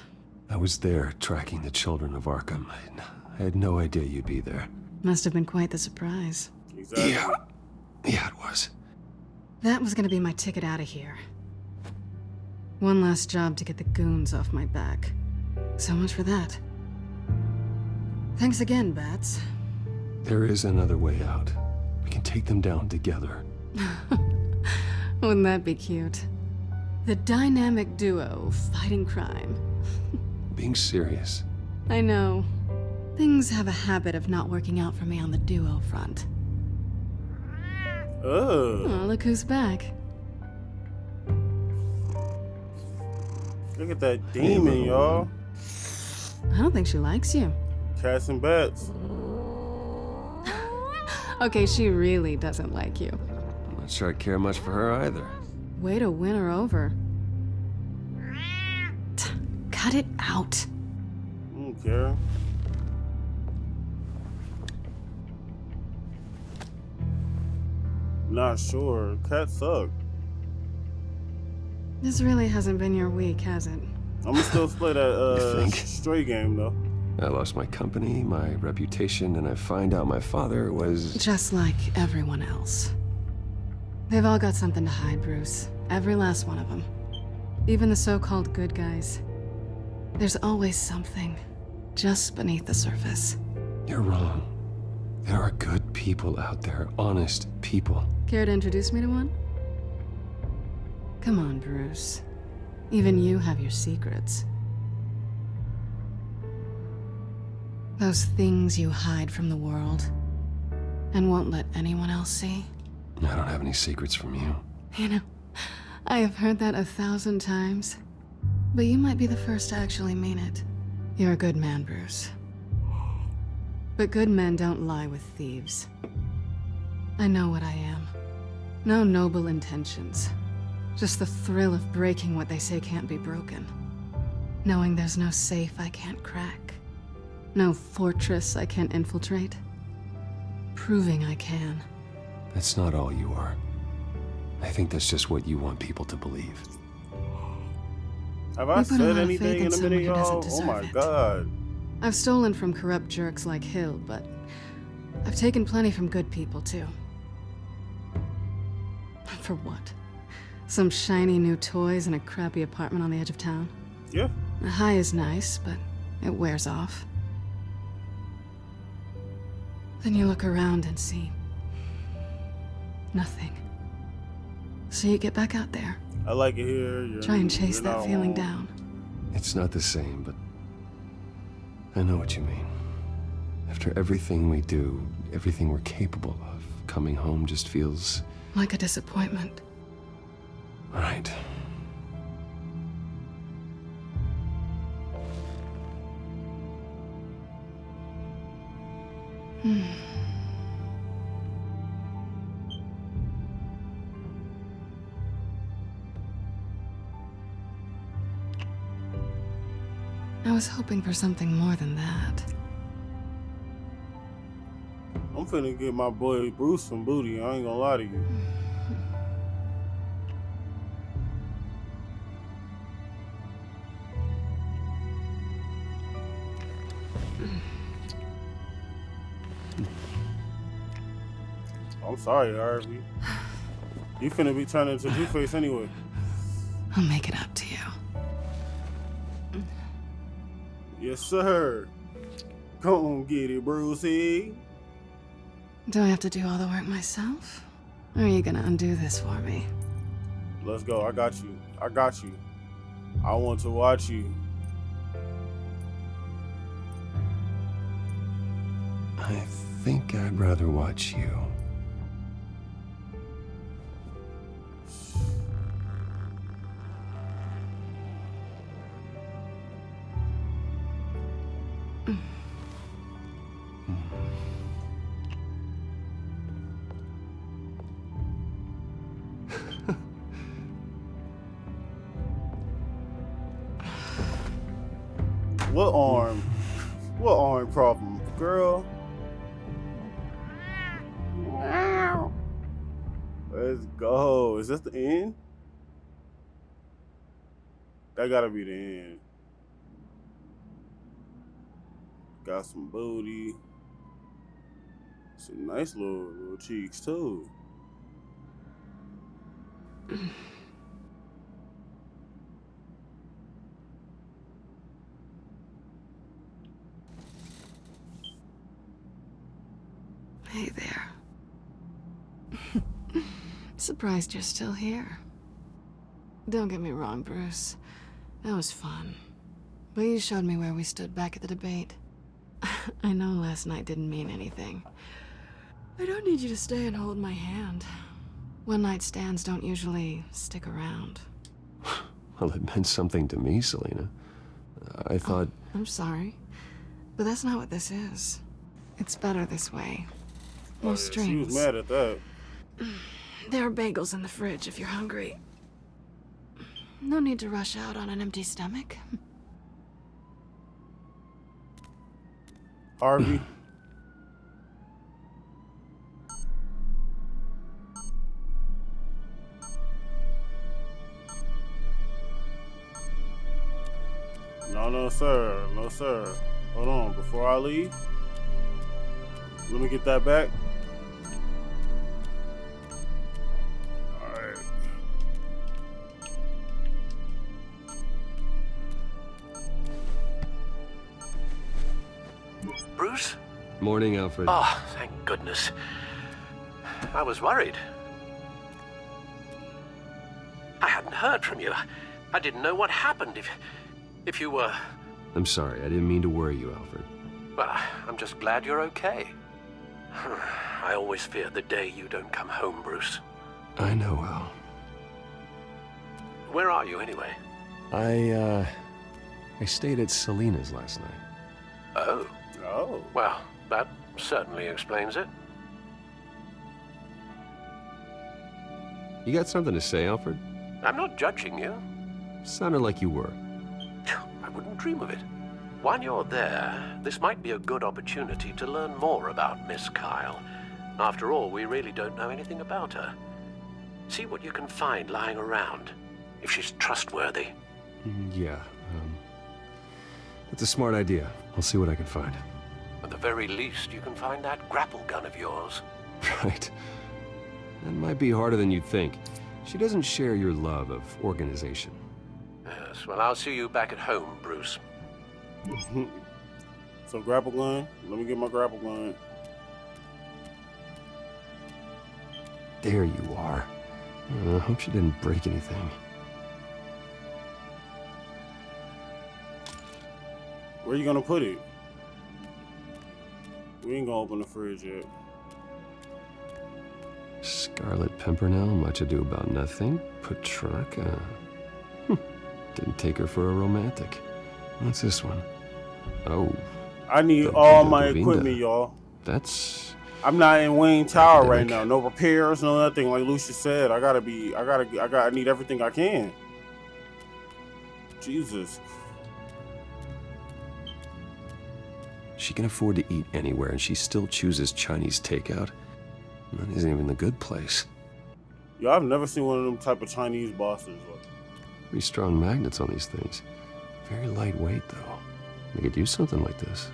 I was there tracking the children of Arkham. I had no idea you'd be there. Must have been quite the surprise. Exactly. Yeah, it was. That was gonna be my ticket out of here. One last job to get the goons off my back. So much for that. Thanks again, Bats. There is another way out. We can take them down together. Wouldn't that be cute? The dynamic duo fighting crime. Being serious. I know. Things have a habit of not working out for me on the duo front. Oh, look who's back. Look at that demon, y'all. I don't think she likes you. Cats and bats. Okay, she really doesn't like you. I'm not sure I care much for her either. Way to win her over. Cut it out. I don't care. Not sure. Cats suck. This really hasn't been your week, has it? I'm gonna still play that stray game though. I lost my company, my reputation, and I find out my father was... Just like everyone else. They've all got something to hide, Bruce. Every last one of them. Even the so-called good guys. There's always something just beneath the surface. You're wrong. There are good people out there, honest people. Care to introduce me to one? Come on, Bruce. Even you have your secrets. Those things you hide from the world and won't let anyone else see. I don't have any secrets from you. You know, I have heard that 1,000 times, but you might be the first to actually mean it. You're a good man, Bruce. But good men don't lie with thieves. I know what I am. No noble intentions. Just the thrill of breaking what they say can't be broken. Knowing there's no safe I can't crack. No fortress I can't infiltrate. Proving I can. That's not all you are. I think that's just what you want people to believe. Have I You put a said lot of anything faith in a someone minute, who doesn't y'all? Oh deserve my it. god. I've stolen from corrupt jerks like Hill, but I've taken plenty from good people, too. For what? Some shiny new toys and a crappy apartment on the edge of town? Yeah. The high is nice, but it wears off. Then you look around and see nothing. So you get back out there. I like it here. Try and chase you're that not feeling wrong. down. It's not the same, but I know what you mean. After everything we do, everything we're capable of, coming home just feels... Like a disappointment. right. I was hoping for something more than that. I'm finna get my boy Bruce some booty. I ain't gonna lie to you. I'm sorry, Harvey. You finna be turning into Two-Face anyway. I'll make it up to you. Yes, sir. Come on, get it, Brucey. Do I have to do all the work myself? Or are you gonna undo this for me? Let's go. I got you. I got you. I want to watch you. I think I'd rather watch you. What arm? What arm problem, girl? Let's go. Is this the end? That gotta be the end. Got some booty. Some nice little cheeks too. Hey there. Surprised you're still here. Don't get me wrong, Bruce. That was fun. But you showed me where we stood back at the debate. I know last night didn't mean anything. I don't need you to stay and hold my hand. One-night stands don't usually stick around. Well, it meant something to me, Selena. I thought... I'm sorry, but that's not what this is. It's better this way. No strings. She was mad at that. There are bagels in the fridge if you're hungry. No need to rush out on an empty stomach. Harvey. No, sir. No, sir. Hold on. Before I leave, let me get that back. Alright. Bruce? Morning, Alfred. Oh, thank goodness. I was worried. I hadn't hadn't heard from you. I didn't know what happened if you were... I'm sorry, I didn't mean to worry you, Alfred. Well, I'm just glad you're okay. I always fear the day you don't come home, Bruce. I know, Al. Where are you, anyway? I stayed at Selena's last night. Oh. Oh. Well, that certainly explains it. You got something to say, Alfred? I'm not judging you. Sounded like you were. I wouldn't dream of it. While you're there, this might be a good opportunity to learn more about Miss Kyle. After all, we really don't know anything about her. See what you can find lying around, if she's trustworthy. Yeah, that's a smart idea. I'll see what I can find. At the very least, you can find that grapple gun of yours. Right. That might be harder than you'd think. She doesn't share your love of organization. Yes, well, I'll see you back at home, Bruce. So grapple gun? Let me get my grapple gun. There you are. I hope she didn't break anything. Where you gonna put it? We ain't gonna open the fridge yet. Scarlet Pimpernel, much ado about nothing. Petrarca. Didn't take her for a romantic. What's this one? Oh. I need all my equipment, y'all. That's... I'm not in Wayne Tower right now. No repairs, no nothing. Like Lucia said, I need everything I can. Jesus. She can afford to eat anywhere, and she still chooses Chinese takeout. That isn't even the good place. Yo, I've never seen one of them type of Chinese bosses. Like, Pretty strong magnets on these things. Very lightweight, though. They could use something like this.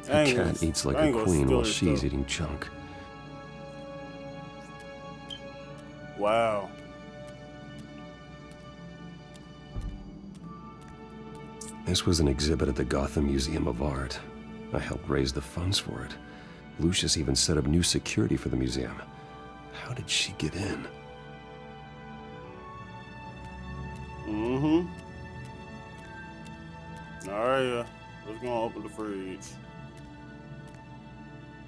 A cat eats like a queen while she's eating junk. Wow. This was an exhibit at the Gotham Museum of Art. I helped raise the funds for it. Lucius even set up new security for the museum. How did she get in? Alright, let's go open the fridge.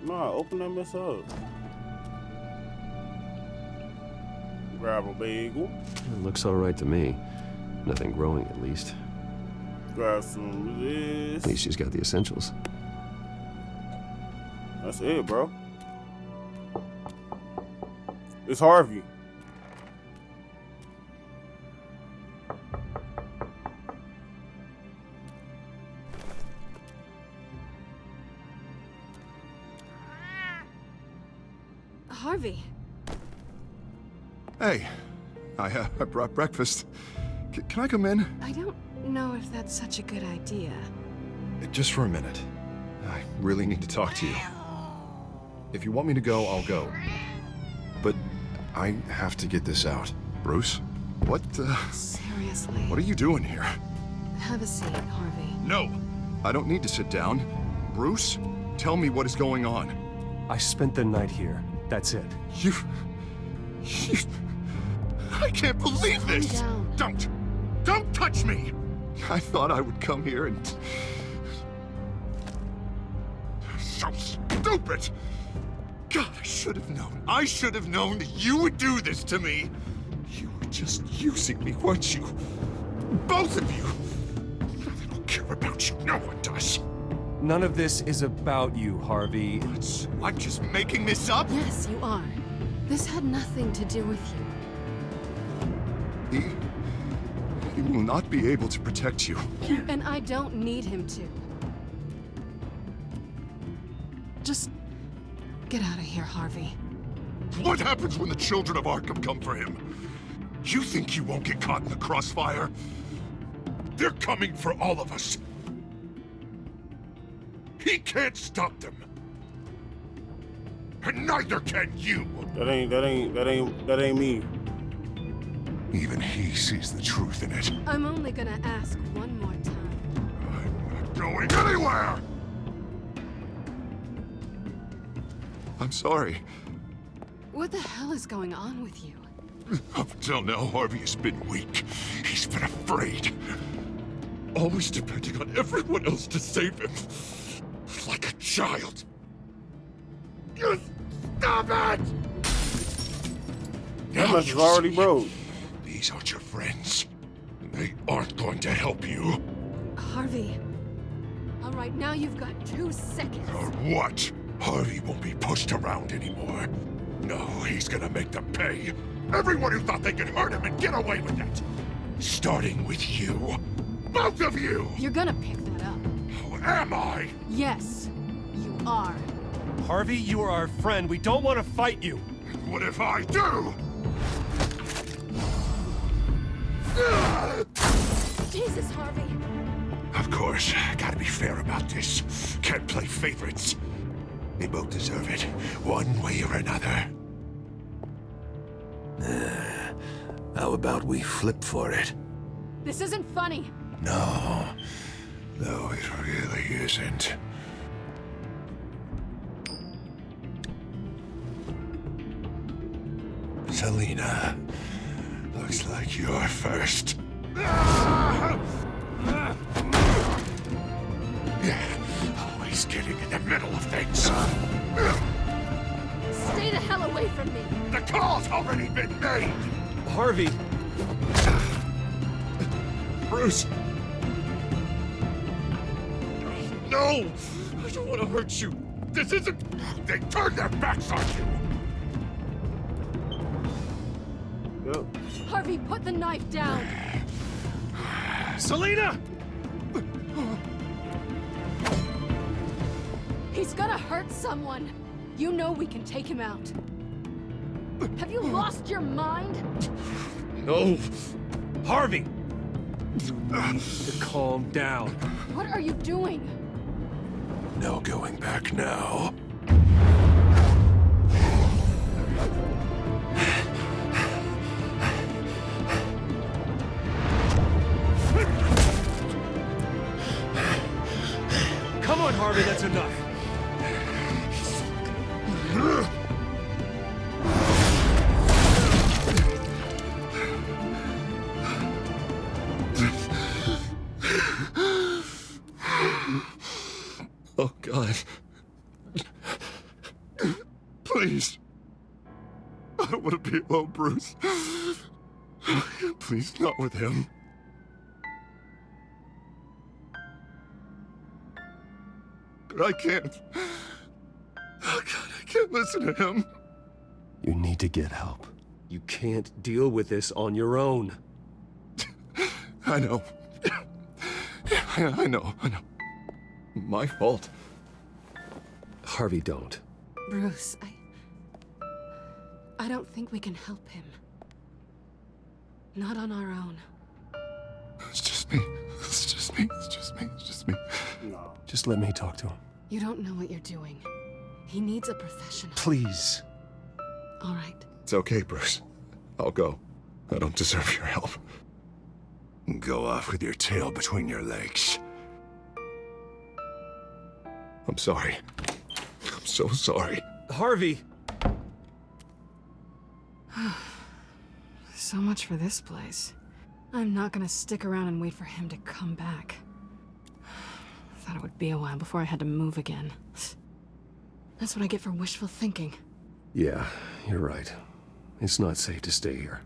Nah, open that mess up. Grab a bagel. It looks alright to me. Nothing growing, at least. Grab some of this. At least she's got the essentials. That's it, bro. It's Harvey. Harvey. Hey, I brought breakfast. Can I come in? I don't know if that's such a good idea. Just for a minute. I really need to talk to you. If you want me to go, I'll go. But I have to get this out. Bruce? What, Seriously? What are you doing here? Have a seat, Harvey. No! I don't need to sit down. Bruce, tell me what is going on. I spent the night here. That's it. You... I can't believe this! Don't! Don't touch me! I thought I would come here and... So stupid! God, I should have known. I should have known that you would do this to me. You were just using me, weren't you? Both of you! I don't care about you. No one does. None of this is about you, Harvey. I'm just making this up? Yes, you are. This had nothing to do with you. He will not be able to protect you. And I don't need him to. Just get out of here, Harvey. What happens when the children of Arkham come for him? You think you won't get caught in the crossfire? They're coming for all of us. He can't stop them. And neither can you. That ain't me. Even he sees the truth in it. I'm only gonna ask one more time. I'm not going anywhere! I'm sorry. What the hell is going on with you? Up till now, Harvey has been weak. He's been afraid. Always depending on everyone else to save him. Like a child. You stop it! That must have already broke. These aren't your friends. They aren't going to help you. Harvey. All right, now you've got 2 seconds. Or what? Harvey won't be pushed around anymore. No, he's gonna make them pay. Everyone who thought they could hurt him and get away with it. Starting with you. Both of you! You're gonna pick that up. Who am I? Yes, you are. Harvey, you are our friend. We don't want to fight you. What if I do? Jesus, Harvey. Of course, gotta be fair about this. Can't play favorites. They both deserve it, one way or another. How about we flip for it? This isn't funny. No, it really isn't. Selena, looks like you're first. Yeah, always getting in the middle of things. Stay the hell away from me. The call's already been made. Harvey. Bruce! No! I don't want to hurt you. This isn't... They turned their backs on you. Go. Harvey, put the knife down. Selena! He's gonna hurt someone. You know we can take him out. Have you lost your mind? No. Harvey! You need to calm down. What are you doing? No going back now. Come on, Harvey, that's enough. Oh, God. Please. I don't want to be alone, Bruce. Please, not with him. But I can't. Oh, God, I can't listen to him. You need to get help. You can't deal with this on your own. I know. I know. My fault. Harvey, don't. Bruce, I don't think we can help him. Not on our own. It's just me. No. Just let me talk to him. You don't know what you're doing. He needs a professional. Please. All right. It's okay, Bruce. I'll go. I don't deserve your help. Go off with your tail between your legs. I'm sorry. I'm so sorry. Harvey! So much for this place. I'm not gonna stick around and wait for him to come back. Thought it would be a while before I had to move again. That's what I get for wishful thinking. Yeah, you're right. It's not safe to stay here.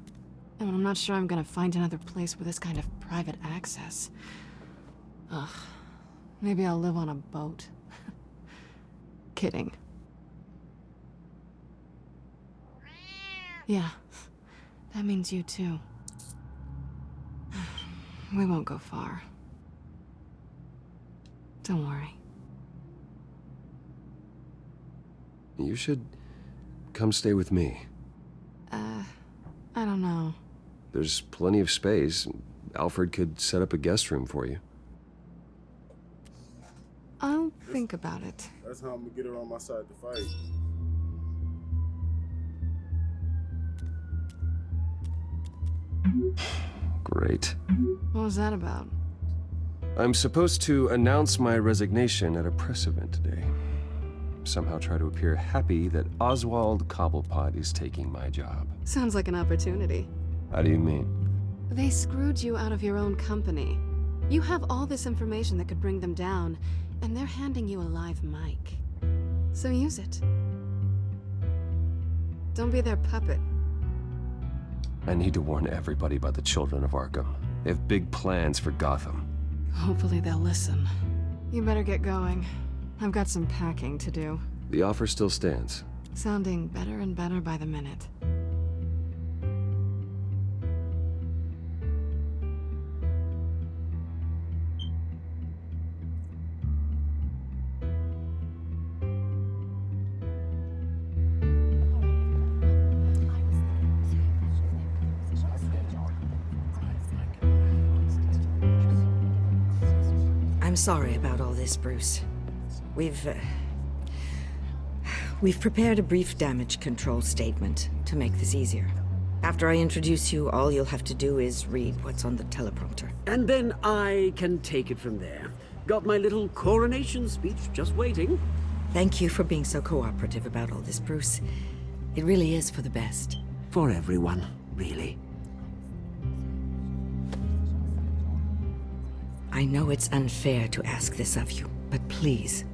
And I'm not sure I'm gonna find another place with this kind of private access. Ugh. Maybe I'll live on a boat. Kidding. Yeah. That means you too. We won't go far. Don't worry. You should come stay with me. I don't know. There's plenty of space. Alfred could set up a guest room for you. I'll think about it. That's how I'm gonna get her on my side to fight. Great. What was that about? I'm supposed to announce my resignation at a press event today. Somehow try to appear happy that Oswald Cobblepot is taking my job. Sounds like an opportunity. How do you mean? They screwed you out of your own company. You have all this information that could bring them down, and they're handing you a live mic. So use it. Don't be their puppet. I need to warn everybody about the children of Arkham. They have big plans for Gotham. Hopefully they'll listen. You better get going. I've got some packing to do. The offer still stands. Sounding better and better by the minute. I'm sorry about all this, Bruce. We've prepared a brief damage control statement to make this easier. After I introduce you, all you'll have to do is read what's on the teleprompter. And then I can take it from there. Got my little coronation speech just waiting. Thank you for being so cooperative about all this, Bruce. It really is for the best. For everyone, really. I know it's unfair to ask this of you, but please.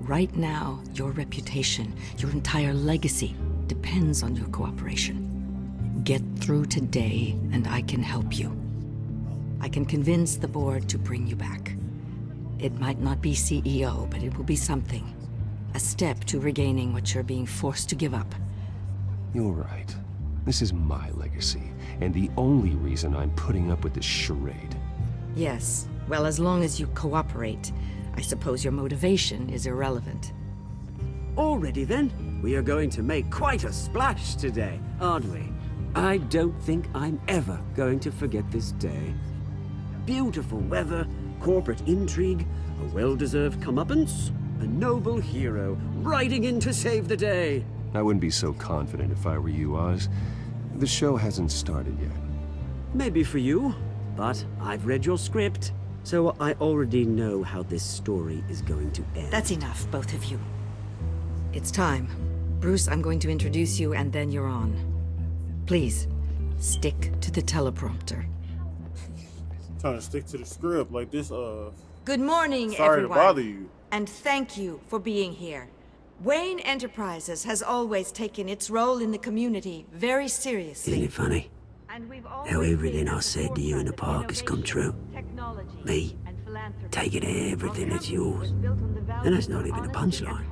Right now, your reputation, your entire legacy, depends on your cooperation. Get through today, and I can help you. I can convince the board to bring you back. It might not be CEO, but it will be something. A step to regaining what you're being forced to give up. You're right. This is my legacy, and the only reason I'm putting up with this charade. Yes. Well, as long as you cooperate, I suppose your motivation is irrelevant. Already then, we are going to make quite a splash today, aren't we? I don't think I'm ever going to forget this day. Beautiful weather, corporate intrigue, a well-deserved comeuppance, a noble hero riding in to save the day. I wouldn't be so confident if I were you, Oz. The show hasn't started yet. Maybe for you, but I've read your script, so I already know how this story is going to end. That's enough, both of you. It's time. Bruce, I'm going to introduce you, and then you're on. Please, stick to the teleprompter. Trying to stick to the script like this, Good morning, Sorry everyone. to bother you. And thank you for being here. Wayne Enterprises has always taken its role in the community very seriously. Isn't it funny? How everything I said to you in the park has come true. Me, taking everything that's yours. And that's not even a punchline.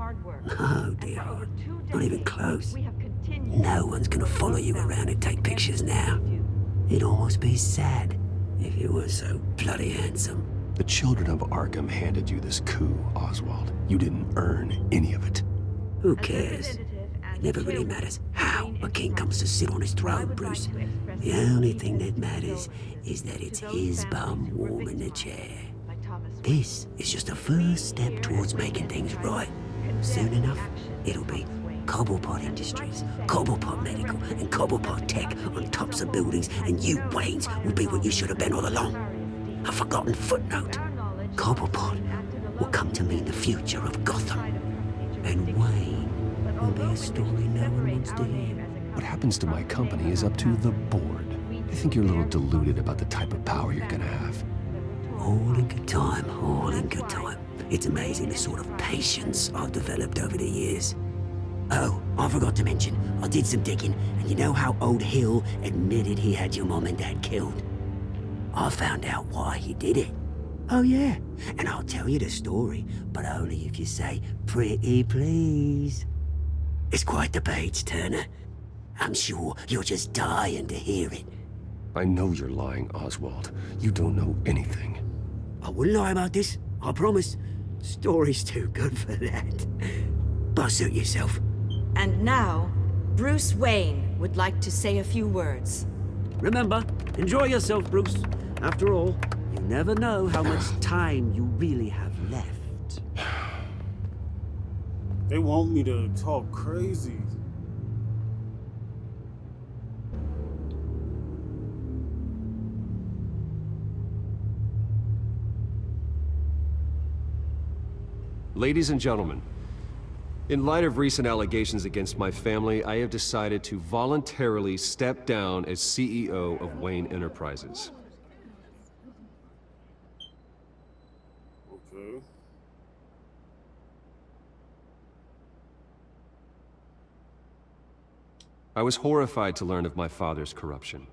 No, dear heart. Not even close. No one's gonna follow you around and take pictures now. It'd almost be sad if you were so bloody handsome. The children of Arkham handed you this coup, Oswald. You didn't earn any of it. Who cares? It never really matters how a king comes to sit on his throne, Bruce. The only thing that matters is that it's his bum warm in the chair. This is just a first step towards making things right. Soon enough, it'll be Cobblepot Industries, Cobblepot Medical, and Cobblepot Tech on tops of buildings, and you, Waynes, will be what you should have been all along. A forgotten footnote. Cobblepot will come to mean the future of Gotham. And Wayne will be a story no one wants to hear. What happens to my company is up to the board. I think you're a little deluded about the type of power you're gonna have. All in good time, all in good time. It's amazing the sort of patience I've developed over the years. Oh, I forgot to mention, I did some digging, and you know how old Hill admitted he had your mom and dad killed? I found out why he did it. Oh yeah, and I'll tell you the story, but only if you say, pretty please. It's quite the page, Turner. I'm sure you're just dying to hear it. I know you're lying, Oswald. You don't know anything. I wouldn't lie about this, I promise. Story's too good for that. But suit yourself. And now, Bruce Wayne would like to say a few words. Remember, enjoy yourself, Bruce. After all, you never know how much time you really have left. They want me to talk crazy. Ladies and gentlemen, in light of recent allegations against my family, I have decided to voluntarily step down as CEO of Wayne Enterprises. Okay. I was horrified to learn of my father's corruption.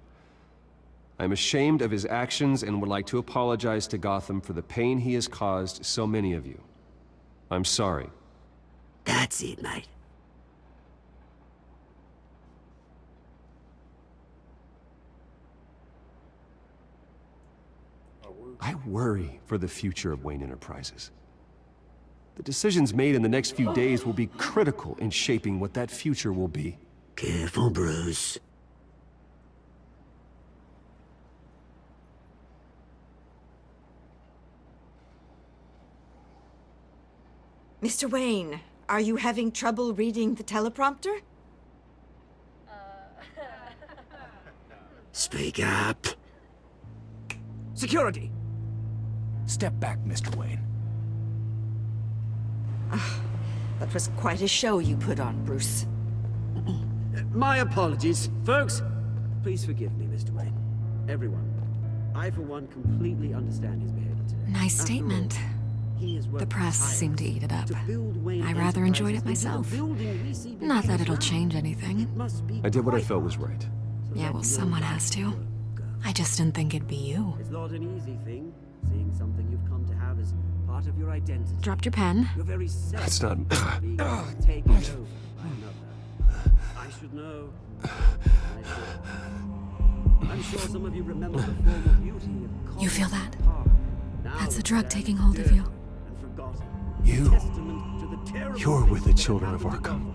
I'm ashamed of his actions and would like to apologize to Gotham for the pain he has caused so many of you. I'm sorry. That's it, mate. I worry for the future of Wayne Enterprises. The decisions made in the next few days will be critical in shaping what that future will be. Careful, Bruce. Mr. Wayne, are you having trouble reading the teleprompter? Speak up. Security! Step back, Mr. Wayne. That was quite a show you put on, Bruce. My apologies, folks. Please forgive me, Mr. Wayne. Everyone. I, for one, completely understand his behavior today. Nice statement. The press seemed to eat it up. I rather enjoyed it myself. Not that it'll change anything. I did what I felt was right. Yeah, well, someone has to. I just didn't think it'd be you. It's not an easy thing, seeing something you've come to have as part of your identity. Dropped your pen. Your very self That's not... being taken over by another. I should know. I'm sure some of you remember the former beauty of You feel that? Now That's the drug taking hold of you. You're with the children of Arkham.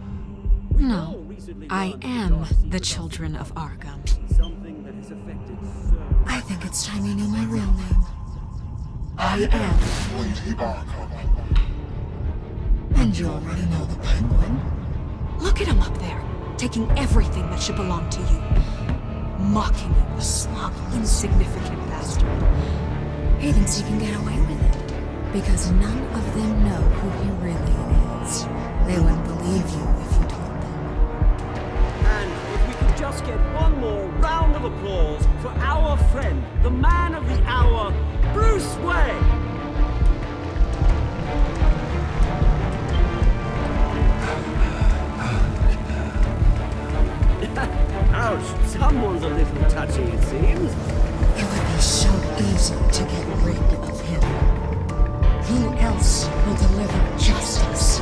No. I am the children of Arkham. I think it's time you knew my real name. I am Lady Arkham. And you already know the Penguin. Look at him up there, taking everything that should belong to you. Mocking you, the slug, insignificant bastard. He thinks he can get away with it, because none of them know who he really is. They wouldn't believe you if you told them. And if we could just get one more round of applause for our friend, the man of the hour, Bruce Wayne! Ouch, someone's a little touchy, it seems. It would be so easy to get rid of him. Who else will deliver justice?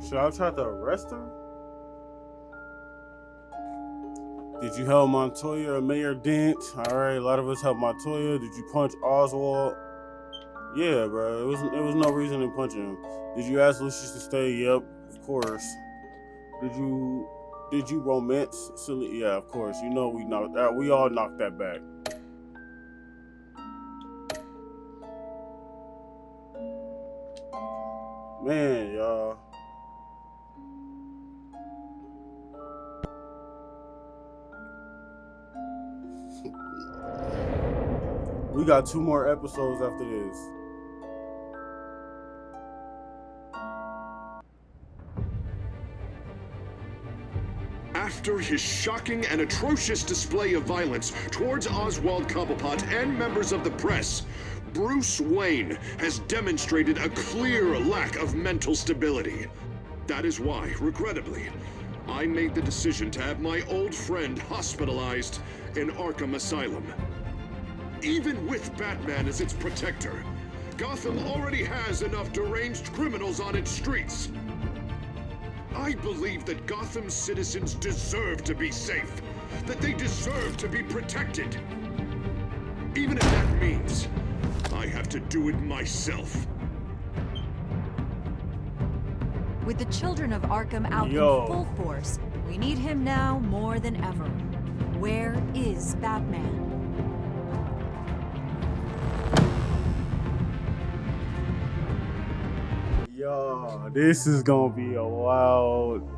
Should I try to arrest her? Did you help Montoya or Mayor Dent? Alright, a lot of us helped Montoya. Did you punch Oswald? Yeah, bro. It was no reason in punching him. Did you ask Lucius to stay? Yep, of course. Did you romance Silly? Yeah, of course. You know we all knocked that back. Man, y'all. We got 2 more episodes after this. After his shocking and atrocious display of violence towards Oswald Cobblepot and members of the press, Bruce Wayne has demonstrated a clear lack of mental stability. That is why, regrettably, I made the decision to have my old friend hospitalized in Arkham Asylum. Even with Batman as its protector, Gotham already has enough deranged criminals on its streets. I believe that Gotham's citizens deserve to be safe, that they deserve to be protected. Even if that means I have to do it myself. With the children of Arkham out in full force, we need him now more than ever. Where is Batman? Y'all, this is gonna be a wild.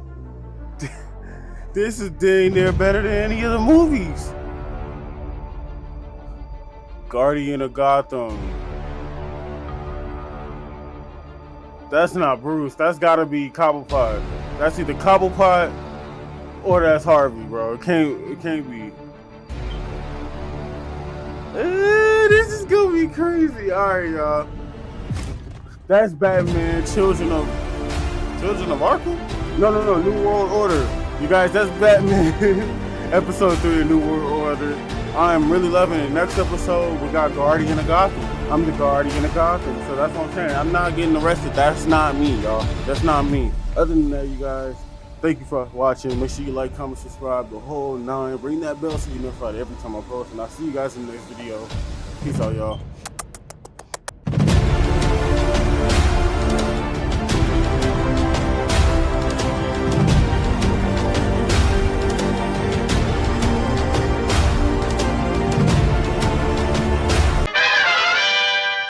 This is dang near better than any of the movies. Guardian of Gotham. That's not Bruce. That's gotta be Cobblepot. That's either Cobblepot or that's Harvey, bro. It can't be. This is gonna be crazy. Alright, y'all. That's Batman, Children of Arkham? No, New World Order. You guys, that's Batman episode 3 of New World Order. I am really loving it. Next episode, we got Guardian of Gotham. I'm the Guardian of Gotham, so that's what I'm saying. I'm not getting arrested. That's not me, y'all. That's not me. Other than that, you guys, thank you for watching. Make sure you like, comment, subscribe, the whole 9. Ring that bell so you're notified every time I post. And I'll see you guys in the next video. Peace out, y'all.